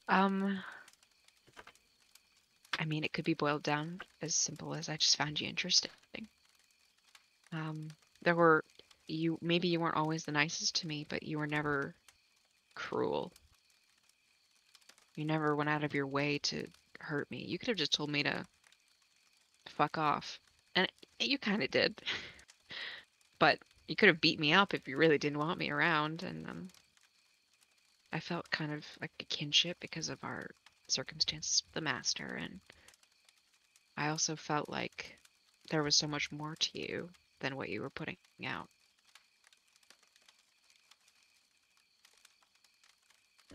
Um, I mean, it could be boiled down as simple as I just found you interesting. There were maybe you weren't always the nicest to me, but you were never cruel. You never went out of your way to hurt me. You could have just told me to fuck off. And you kind of did. But you could have beat me up if you really didn't want me around. And I felt kind of like a kinship because of our circumstances with the master. And I also felt like there was so much more to you than what you were putting out.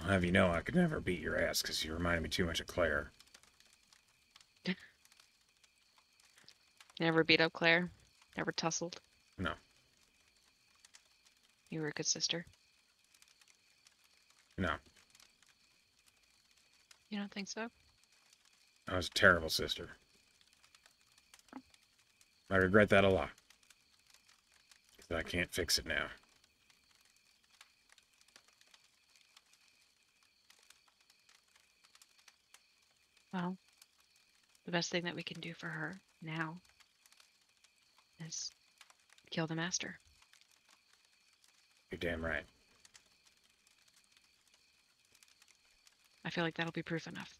I'll have you know, I could never beat your ass because you reminded me too much of Claire. Never beat up Claire. Never tussled. No, You were a good sister. no, You don't think so? I was a terrible sister. I regret that a lot. But I can't fix it now. Well, the best thing that we can do for her now is kill the master. You're damn right. I feel like that'll be proof enough.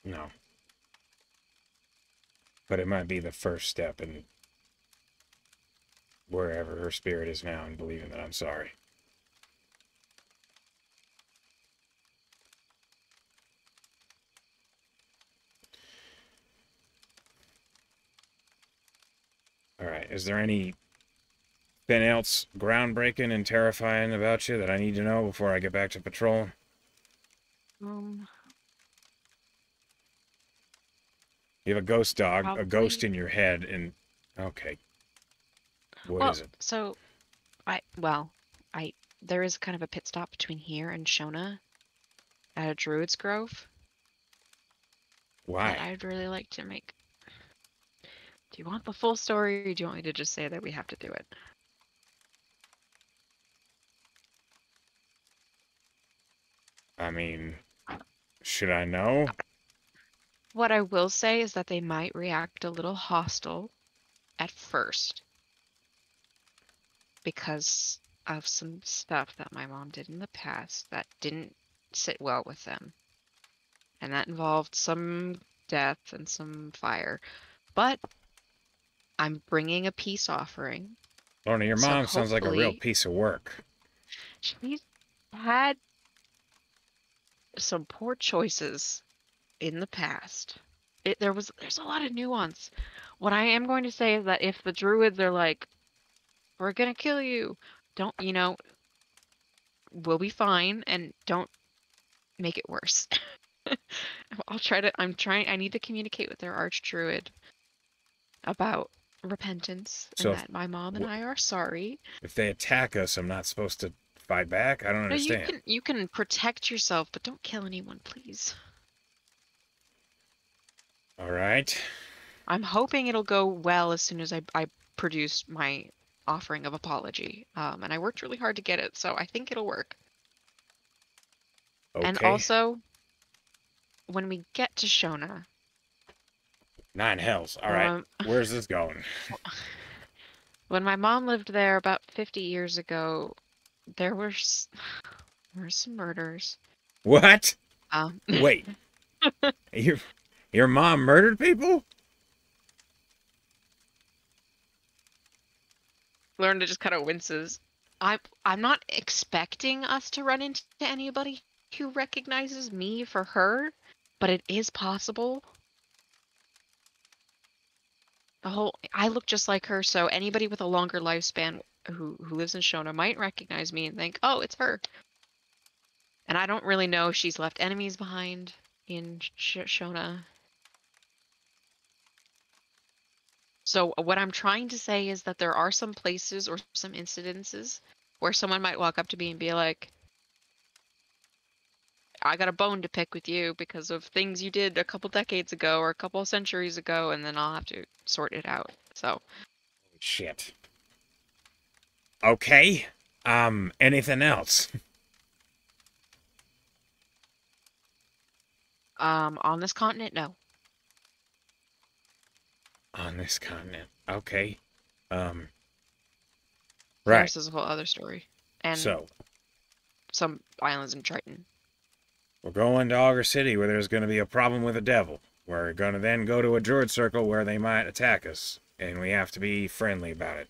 No. But it might be the first step in wherever her spirit is now and believing that I'm sorry. All right. Is there anything else groundbreaking and terrifying about you that I need to know before I get back to patrol? Um, You have a ghost dog, a ghost Probably. in your head, and okay, what Well, is it? so well, I there is kind of a pit stop between here and Shona at a Druid's Grove that Why? I'd really like to make. Do you want the full story, or do you want me to just say that we have to do it? I mean, should I know? What I will say is that they might react a little hostile at first because of some stuff that my mom did in the past that didn't sit well with them. And that involved some death and some fire. But I'm bringing a peace offering. Lorna, your So mom sounds like a real hopefully piece of work. she's had some poor choices in the past. There's a lot of nuance. What I am going to say is that if the druids are like, we're gonna kill you, don't, we'll be fine and don't make it worse. I need to communicate with their archdruid about repentance and So that my mom and I are sorry. if they attack us, I'm not supposed to fight back? I don't No, you understand. can you can protect yourself, but don't kill anyone, please. All right. I'm hoping it'll go well as soon as I produce my offering of apology. And I worked really hard to get it, so I think it'll work. And Okay. also, when we get to Shona, Nine hells. All when right. my, Where's this going? when my mom lived there about 50 years ago, there were some murders. What? Um, Wait. Your your mom murdered people? Lorna just kind of winces. I'm not expecting us to run into anybody who recognizes me for her, but it is possible. I look just like her, so anybody with a longer lifespan who lives in Shona might recognize me and think, "Oh, it's her." And I don't really know if she's left enemies behind in Shona. So what I'm trying to say is that there are some places or some incidences where someone might walk up to me and be like, I got a bone to pick with you because of things you did a couple decades ago or a couple of centuries ago, and then I'll have to sort it out. So, Shit. Okay. Anything else? on this continent, no. On this continent. Okay. Um, right. Paris is a whole other story. And So, some islands in Triton. we're going to Auger City where there's going to be a problem with the devil. We're going to then go to a druid circle where they might attack us, and we have to be friendly about it.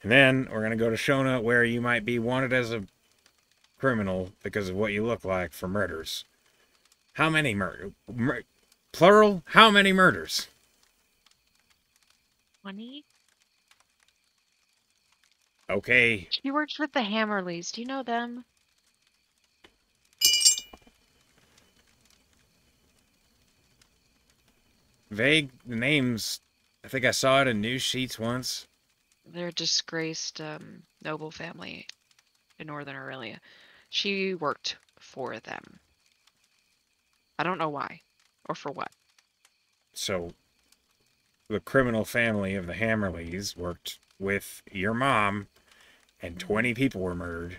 And then we're going to go to Shona where you might be wanted as a criminal because of what you look like for murders. How many plural? How many murders? 20? Okay. She works with the Hammerleys. Do you know them? Vague names. I think I saw it in news sheets once. They're a disgraced noble family in Northern Aurelia. She worked for them. I don't know why or for what. So, the criminal family of the Hammerleys worked with your mom, and 20 people were murdered.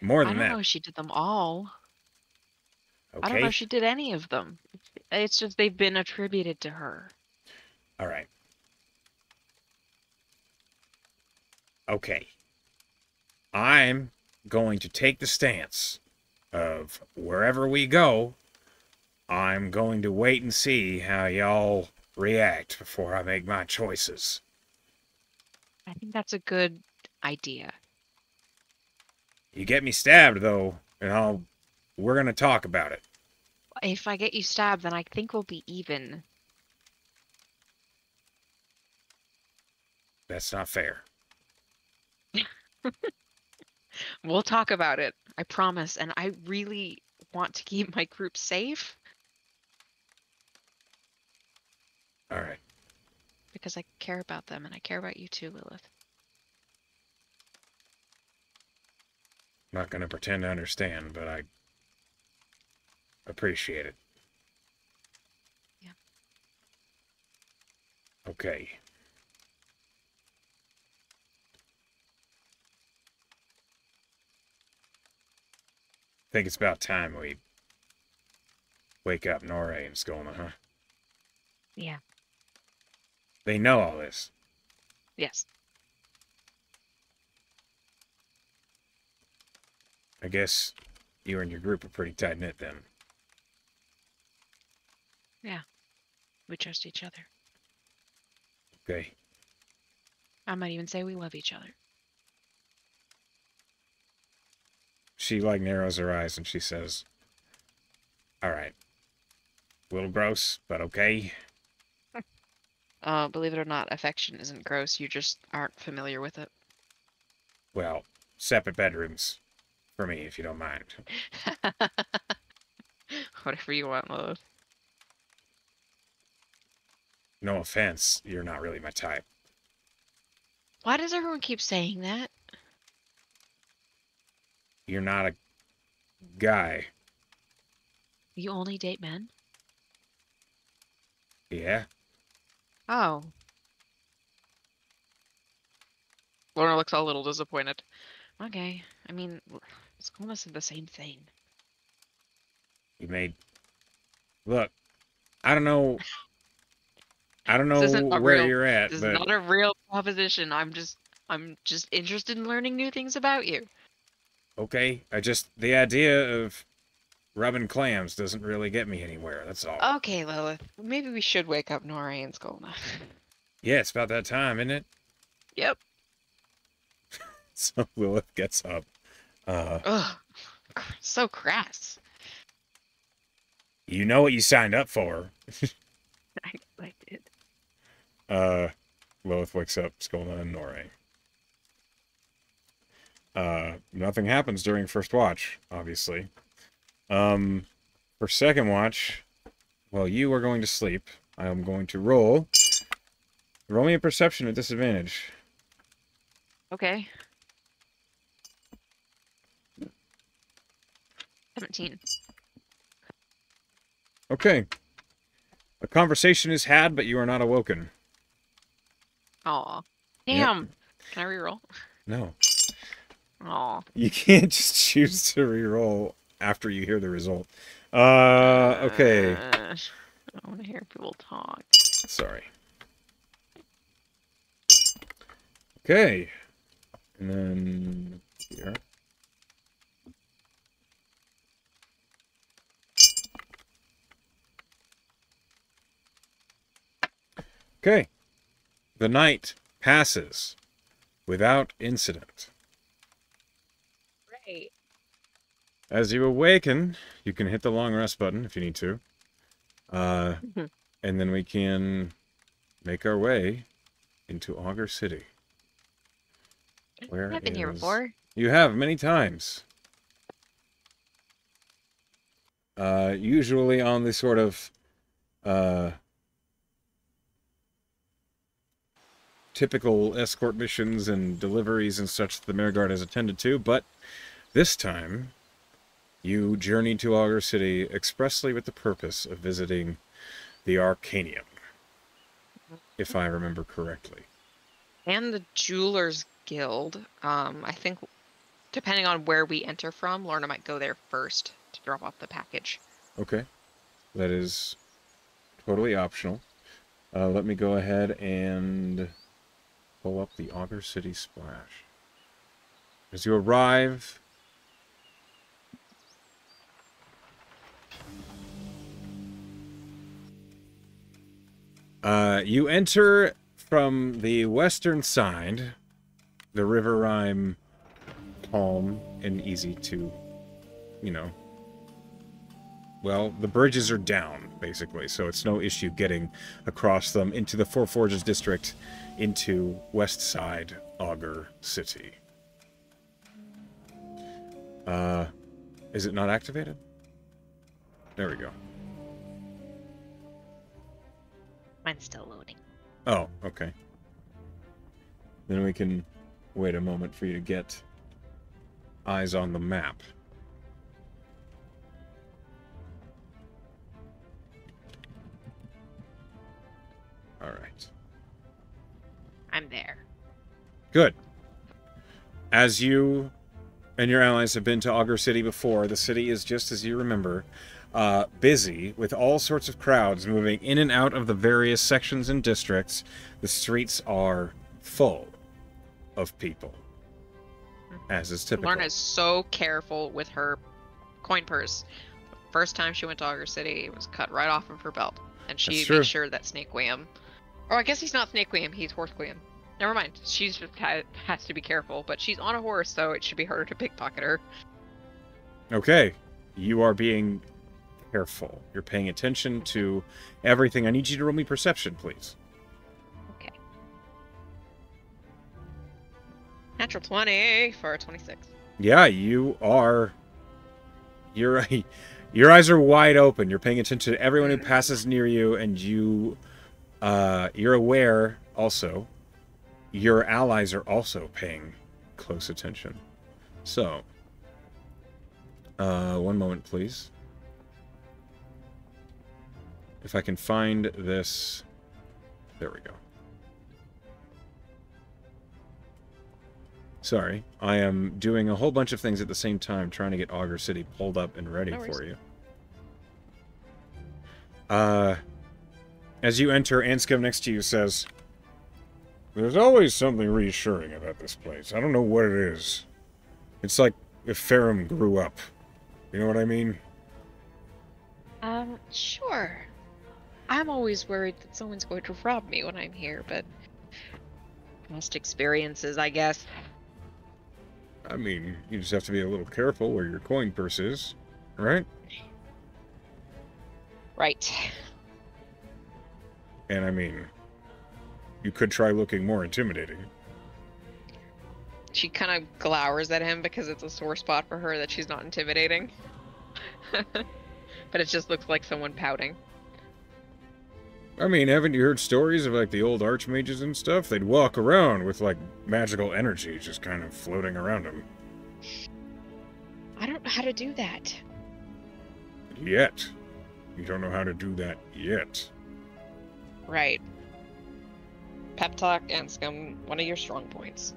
More I than don't that. know if she did them all. I don't know if Okay? she did any of them. It's just they've been attributed to her. All right. Okay. I'm going to take the stance of wherever we go, I'm going to wait and see how y'all react before I make my choices. I think that's a good idea. You get me stabbed, though, and we're going to talk about it. If I get you stabbed, then I think we'll be even. That's not fair. We'll talk about it. I promise. And I really want to keep my group safe All right. because I care about them and I care about you too, Lilith. I'm not going to pretend to understand, but I appreciate it. Yeah. Okay. Think it's about time we wake up Nora and Skolna, huh? Yeah. They know all this. Yes. I guess you and your group are pretty tight-knit then. Yeah. We trust each other. Okay. I might even say we love each other. She, like, narrows her eyes and she says, all right. A little gross, but okay. Believe it or not, affection isn't gross. You just aren't familiar with it. Well, separate bedrooms for me, if you don't mind. Whatever you want, love. No offense, you're not really my type. Why does everyone keep saying that? You're not a guy. You only date men? Yeah? Oh. Lorna looks a little disappointed. Okay. I mean, Skolna said the same thing. You made... Look, I don't know This isn't a where real. you're at, This is but... not a real proposition. I'm just interested in learning new things about you. Okay, the idea of rubbing clams doesn't really get me anywhere, that's all. Okay, Lilith. Maybe we should wake up Nora and Skolna. Yeah, it's about that time, isn't it? Yep. So Lilith gets up. Ugh. So crass. You know what you signed up for. I did. Lilith wakes up, Skolna and Nore. Nothing happens during first watch, obviously. For second watch, while you are going to sleep, I am going to roll. Roll me a perception at disadvantage. Okay. 17. Okay. A conversation is had, but you are not awoken. Aw. Yep. Damn. Can I reroll? No. Aw. You can't just choose to reroll after you hear the result. Okay. I want to hear people talk. Sorry. Okay. And then here. Okay. The night passes without incident. Great. As you awaken, you can hit the long rest button if you need to. And then we can make our way into Auger City. Where I've been here before. You have, many times. Usually on the sort of typical escort missions and deliveries and such that the Mareguard has attended to, but this time you journeyed to Auger City expressly with the purpose of visiting the Arcanium, if I remember correctly. And the Jewelers Guild. I think depending on where we enter from, Lorna might go there first to drop off the package. Okay. That is totally optional. Let me go ahead and pull up the Auger City Splash. As you arrive, you enter from the western side, the River Rhyme, calm and easy to, well, the bridges are down, basically, so it's no issue getting across them into the Four Forges district, into west side Auger City. Is it not activated? There we go. Mine's still loading. Oh, okay. Then we can wait a moment for you to get eyes on the map. All right. I'm there. Good. As you and your allies have been to Auger City before, the city is just as you remember, busy with all sorts of crowds moving in and out of the various sections and districts. The streets are full of people, as is typical. Lorna is so careful with her coin purse. First time she went to Auger City, it was cut right off of her belt. and That's she true. makes sure that Snake Wham, or I guess he's not Snake Wham, he's Horse Wham. Never mind. She's just has to be careful, but she's on a horse, so it should be harder to pickpocket her. Okay. You are being careful. You're paying attention to everything. I need you to roll me perception, please. Okay. Natural 20 for a 26. Yeah, you are. Your eyes are wide open. You're paying attention to everyone who passes near you, and you're aware also. Your allies are also paying close attention. So, one moment, please. If I can find this... There we go. Sorry, I am doing a whole bunch of things at the same time, trying to get Auger City pulled up and ready for you. As you enter, Anscombe next to you says, "There's always something reassuring about this place. I don't know what it is. It's like if Ferrum grew up. You know what I mean?" Sure. I'm always worried that someone's going to rob me when I'm here, but past experiences, I guess. I mean, you just have to be a little careful where your coin purse is, right? Right. And I mean, you could try looking more intimidating. She kind of glowers at him because it's a sore spot for her that she's not intimidating. But it just looks like someone pouting. I mean, haven't you heard stories of, like, the old archmages and stuff? They'd walk around with, like, magical energy just kind of floating around them. I don't know how to do that. Yet. You don't know how to do that yet. Right. Pep talk and scum, one of your strong points.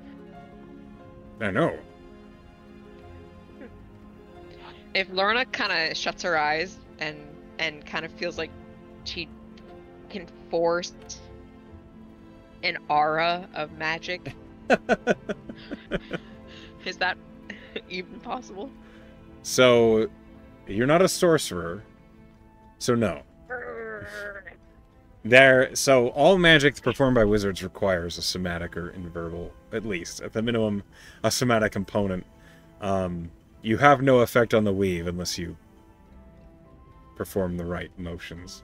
I know. If Lorna kind of shuts her eyes and kind of feels like she can force an aura of magic, is that even possible? So, you're not a sorcerer, so no. So all magic performed by wizards requires a somatic or inverbal, at least, at the minimum, a somatic component. You have no effect on the weave unless you perform the right motions.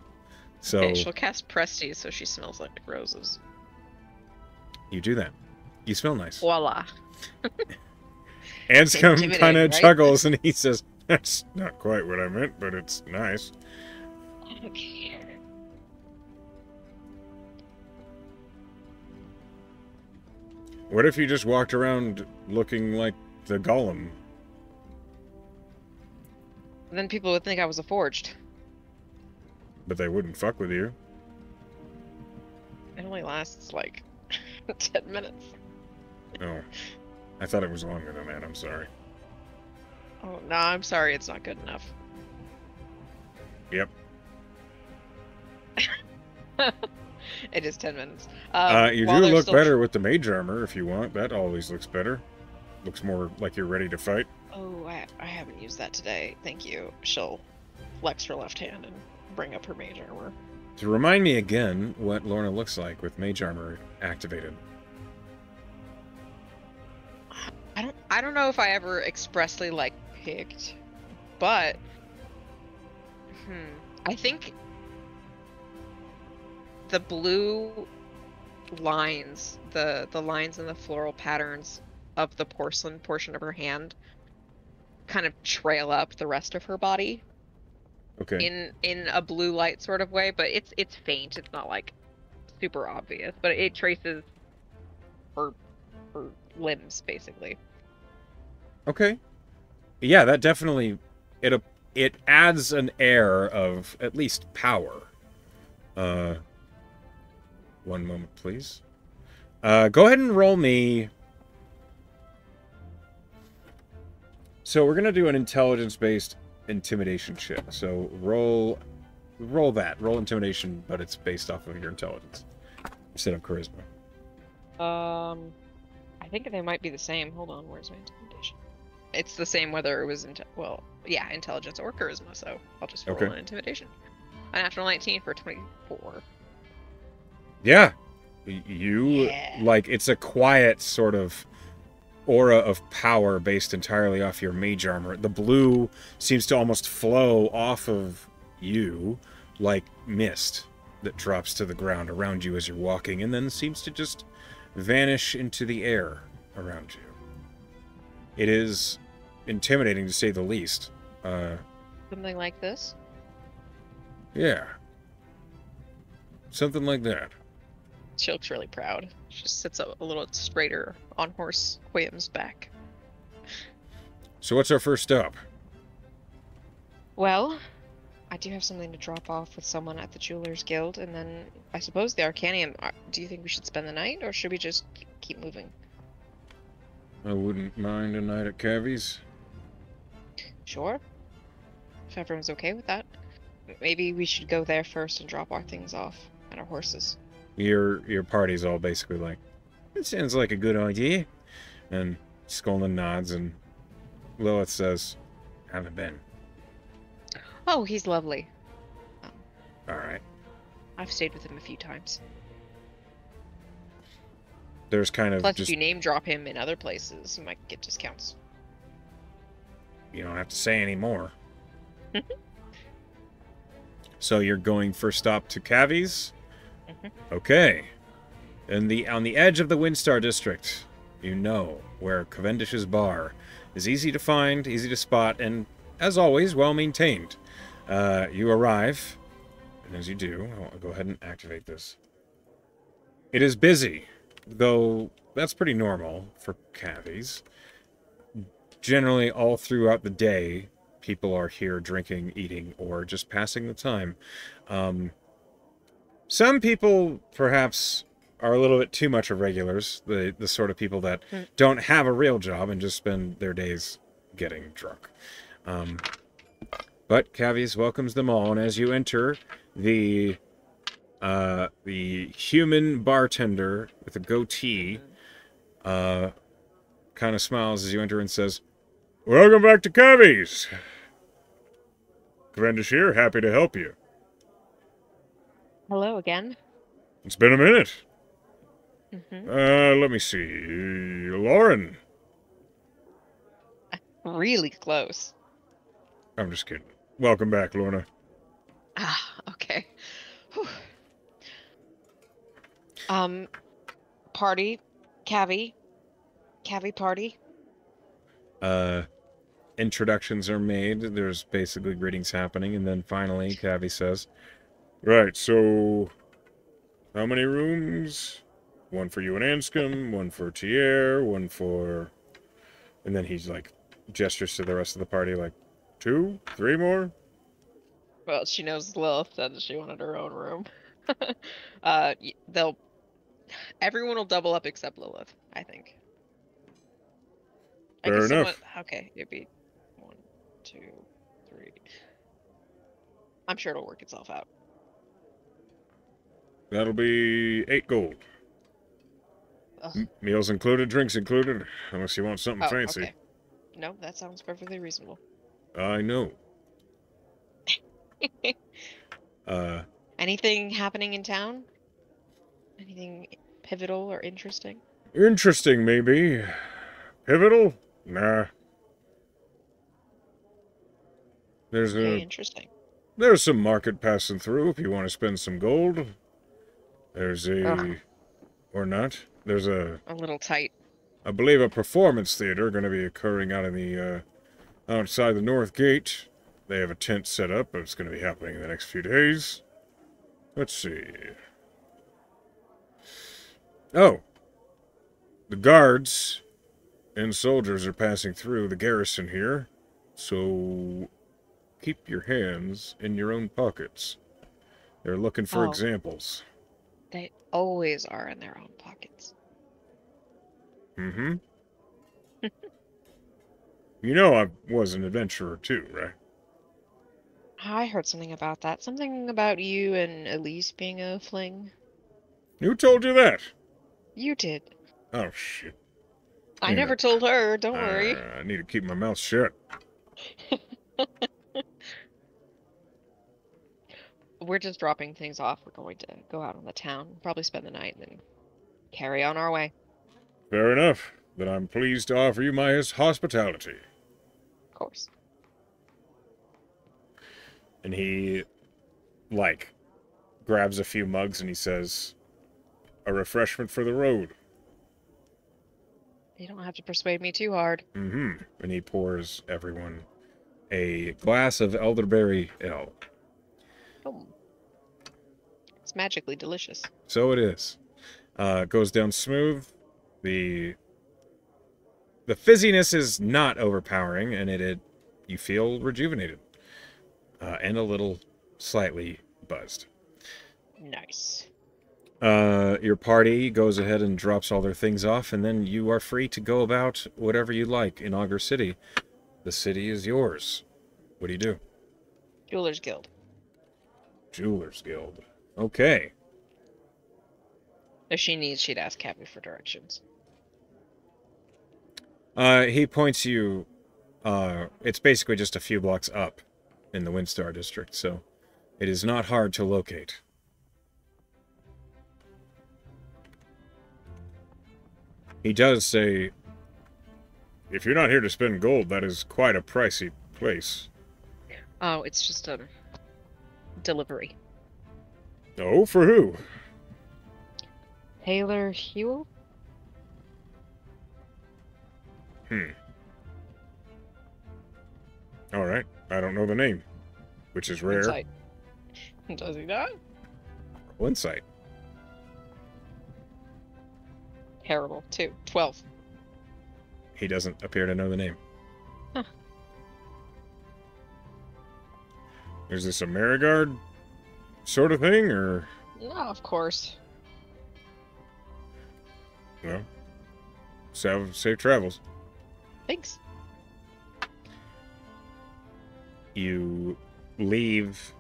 So okay, she'll cast Prestige so she smells like roses. You do that. You smell nice. Voila. Anscombe kind of right? chuckles and he says, "That's not quite what I meant, but it's nice." Okay. What if you just walked around looking like the golem? Then people would think I was a forged. But they wouldn't fuck with you. It only lasts like 10 minutes. Oh. I thought it was longer than that, I'm sorry. Oh, no, I'm sorry, it's not good enough. Yep. It is 10 minutes. You do look better with the mage armor if you want. That always looks better. Looks more like you're ready to fight. Oh, I haven't used that today. Thank you. She'll flex her left hand and bring up her mage armor. To remind me again what Lorna looks like with mage armor activated. I don't know if I ever expressly like picked, but I think the blue lines, the lines and the floral patterns of the porcelain portion of her hand kind of trail up the rest of her body. Okay. In a blue light sort of way, but it's faint. It's not like super obvious, but it traces her limbs basically. Okay. Yeah, that definitely it adds an air of at least power. One moment, please. Go ahead and roll me. So we're gonna do an intelligence-based intimidation check. So roll that. Roll intimidation, but it's based off of your intelligence instead of charisma. I think they might be the same. Hold on, where's my intimidation? It's the same whether it was intelligence or charisma. So I'll just roll an intimidation. A natural 19 for 24. Yeah. You, Yeah. like, it's a quiet sort of aura of power based entirely off your mage armor. The blue seems to almost flow off of you like mist that drops to the ground around you as you're walking and then seems to just vanish into the air around you. It is intimidating to say the least. Something like this? Yeah. Something like that. She looks really proud. She just sits up a little straighter on horse William's back. So what's our first stop? Well, I do have something to drop off with someone at the Jewelers Guild, and then I suppose the Arcanium. Do you think we should spend the night, or should we just keep moving? I wouldn't mind a night at Cavy's. Sure. If everyone's okay with that. Maybe we should go there first and drop our things off and our horses. Your party's all basically like, it sounds like a good idea. And Skolin nods and Lilith says, haven't been. Oh, he's lovely. Alright. I've stayed with him a few times. There's kind of Plus, just, if you name drop him in other places, you might get discounts. you don't have to say any more. So you're going first stop to Cavy's? Okay. And on the edge of the Windstar District, you know where Cavendish's bar is easy to find, easy to spot, and, as always, well-maintained. You arrive, and as you do, I'll go ahead and activate this. It is busy, though that's pretty normal for Cavy's. Generally, all throughout the day, people are here drinking, eating, or just passing the time. Some people, perhaps, are a little bit too much of regulars, the sort of people that don't have a real job and just spend their days getting drunk. But Cavy's welcomes them all, and as you enter, the human bartender with a goatee kind of smiles as you enter and says, "Welcome back to Cavy's. Cavendish here, happy to help you." Hello again. It's been a minute. Let me see. Lauren. Really close. I'm just kidding. Welcome back, Lorna. Ah, okay. Whew. Party. Cavy party. Introductions are made. There's basically greetings happening, and then finally, Cavy says, "Right, so how many rooms? One for you and Anscombe, one for Tier, one for..." And then he's like, gestures to the rest of the party, like, 2, 3 more? Well, she knows Lilith said she wanted her own room. Everyone will double up except Lilith, I think. I Fair guess enough. Okay, it'd be 1, 2, 3. I'm sure it'll work itself out. That'll be 8 gold. Meals included, drinks included, unless you want something fancy. Okay. No, that sounds perfectly reasonable. I know. Anything happening in town? Anything pivotal or interesting? Interesting, maybe. Pivotal? Nah. Interesting. There's some market passing through if you want to spend some gold. There's or not. There's a little tight. I believe a performance theater going to be occurring out in the, outside the North Gate. They have a tent set up, but it's going to be happening in the next few days. Let's see. Oh. The guards and soldiers are passing through the garrison here, so keep your hands in your own pockets. They're looking for examples. They always are in their own pockets. Mm-hmm. You know I was an adventurer too, right? I heard something about that. Something about you and Elise being a fling. Who told you that? You did. Oh, shit. I never told her, don't worry. I need to keep my mouth shut. We're just dropping things off. We're going to go out on the town, probably spend the night, and then carry on our way. Fair enough. Then I'm pleased to offer you my hospitality. Of course. And he, like, grabs a few mugs and he says, a refreshment for the road. You don't have to persuade me too hard. Mm-hmm. And he pours everyone a glass of elderberry ale. Oh. It's magically delicious. So it is. It goes down smooth. The fizziness is not overpowering, and you feel rejuvenated. And a little slightly buzzed. Nice. Your party goes ahead and drops all their things off, and then you are free to go about whatever you like in Auger City. The city is yours. What do you do? Jewelers Guild. Jewelers Guild. Okay. If she needs, she'd ask Cabby for directions. He points you... it's basically just a few blocks up in the Windstar district, so it is not hard to locate. He does say, if you're not here to spend gold, that is quite a pricey place. Oh, it's just a delivery. Oh, for who? Taylor Hewell? Alright, I don't know the name, which is rare. Insight. Does he not? Roll insight. Terrible, too. 12. He doesn't appear to know the name. Huh. Is this a Marigard sort of thing, or... No, of course. No? Safe travels. Thanks. You leave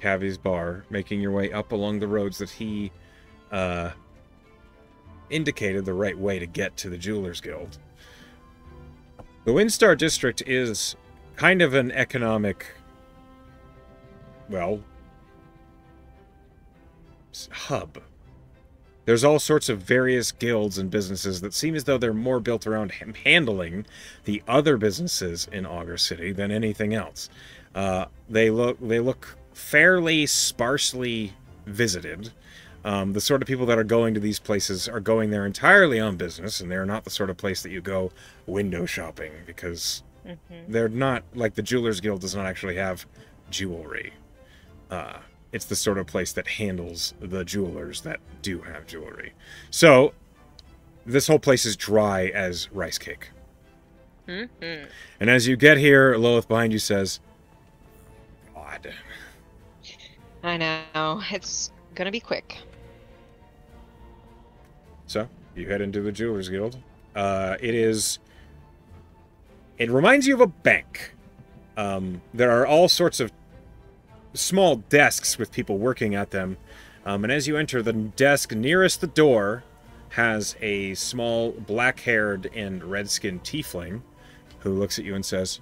Cavy's bar, making your way up along the roads that he indicated the right way to get to the Jewelers Guild. The Windstar District is kind of an economic, well, hub. There's all sorts of various guilds and businesses that seem as though they're more built around handling the other businesses in Auger City than anything else. They look fairly sparsely visited. The sort of people that are going to these places are going there entirely on business, and they're not the sort of place that you go window shopping, because they're not, like, the Jewelers Guild does not actually have jewelry. It's the sort of place that handles the jewelers that do have jewelry. So, this whole place is dry as rice cake. And as you get here, Lilith behind you says, God. I know. It's gonna be quick. So, you head into the Jewelers Guild. It reminds you of a bank. There are all sorts of small desks with people working at them. And as you enter, the desk nearest the door has a small black-haired and red-skinned tiefling who looks at you and says,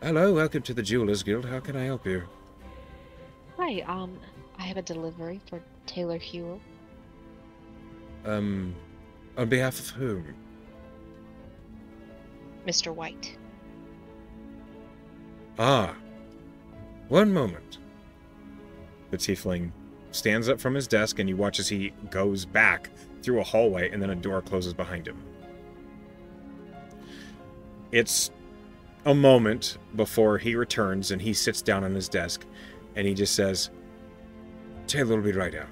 Hello, welcome to the Jewelers Guild. How can I help you? Hi, I have a delivery for Taylor Hewell. On behalf of whom? Mr. White. Ah. One moment. The tiefling stands up from his desk, and you watch as he goes back through a hallway, and then a door closes behind him. It's a moment before he returns, and he sits down on his desk, and he just says, Taylor will be right out.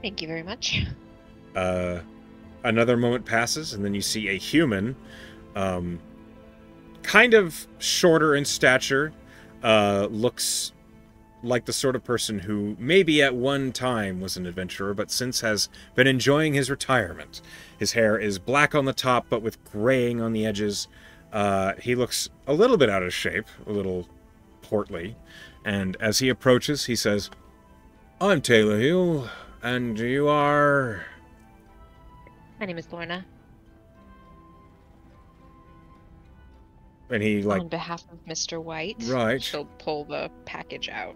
Thank you very much. Another moment passes, and then you see a human, kind of shorter in stature, looks like the sort of person who maybe at one time was an adventurer, but since has been enjoying his retirement. His hair is black on the top, but with graying on the edges. He looks a little bit out of shape, a little portly, and as he approaches, he says, I'm Taylor Hill, and you are... My name is Lorna. And he, like, On behalf of Mr. White, right. She'll pull the package out.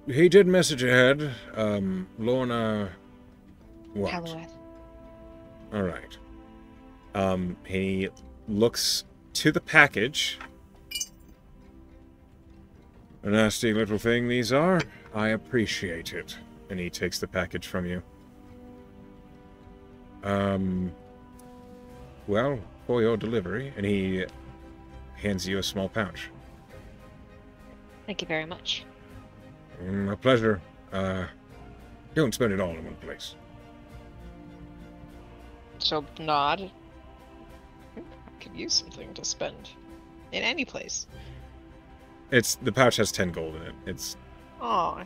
He did message ahead. Lorna, what? Halloweth. All right. He looks to the package. A nasty little thing these are. I appreciate it. And he takes the package from you. Well, for your delivery. And he hands you a small pouch. Thank you very much. A pleasure. Don't spend it all in one place. She'll nod. I could use something to spend in any place. The pouch has 10 gold in it. It's... Aw.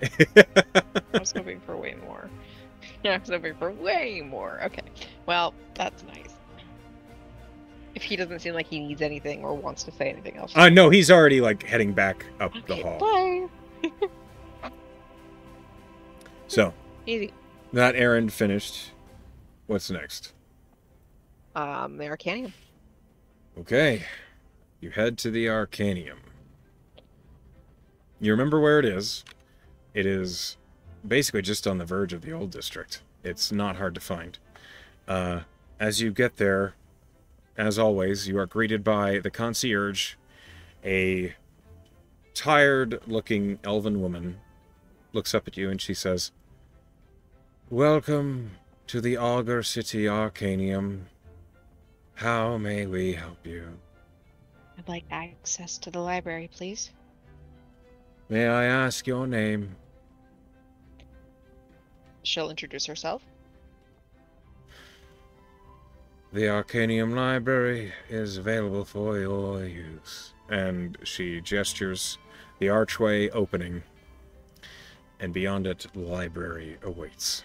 I was hoping for way more. I was hoping for way more. Okay. Well, that's nice. If he doesn't seem like he needs anything or wants to say anything else. No, he's already, like, heading back up the Okay, hall. bye. So, Easy. that errand finished. What's next? The Arcanium. Okay. You head to the Arcanium. You remember where it is. It is basically just on the verge of the old district. It's not hard to find. As you get there, as always, you are greeted by the concierge, a tired-looking elven woman, looks up at you and she says, "Welcome to the Auger City Arcanium. How may we help you?" I'd like access to the library, please. "May I ask your name?" She'll introduce herself. "The Arcanium Library is available for your use." And she gestures the archway opening. And beyond it, library awaits.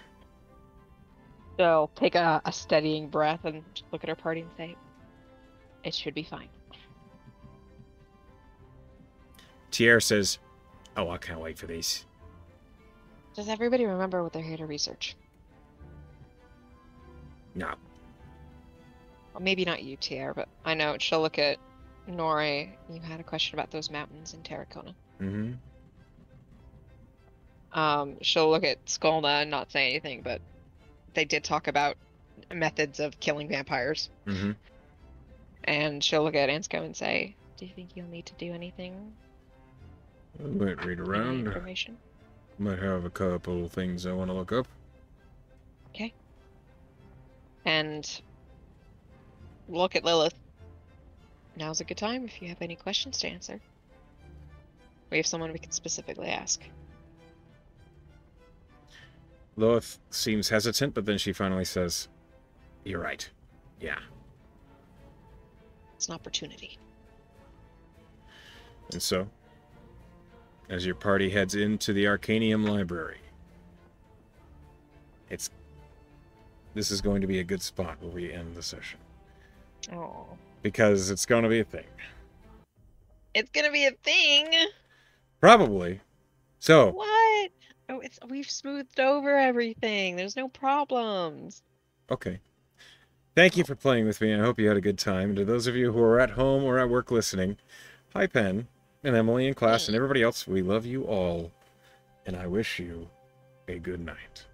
She'll take a steadying breath and look at her party and say, "It should be fine." Tier says, "Oh, I can't wait for these." Does everybody remember what they're here to research? No. Well, maybe not you, Tier, but I know she'll look at Nori. You had a question about those mountains in Terracona. Mm-hmm. She'll look at Skolna and not say anything, but they did talk about methods of killing vampires. Mm-hmm. And she'll look at Ansco and say, "Do you think you'll need to do anything? I might read Any around. information?" Might have a couple things I want to look up. Okay. And look at Lilith. Now's a good time if you have any questions to answer. We have someone we can specifically ask. Lilith seems hesitant, but then she finally says, "You're right. Yeah." It's an opportunity. And so, as your party heads into the Arcanium Library, this is going to be a good spot where we end the session. Oh. Because it's going to be a thing. It's gonna be a thing! Probably. So, What? Oh, we've smoothed over everything. There's no problems. okay. Thank you for playing with me. I hope you had a good time. And to those of you who are at home or at work listening, hi Pen, and Emily in class, and everybody else, we love you all. And I wish you a good night.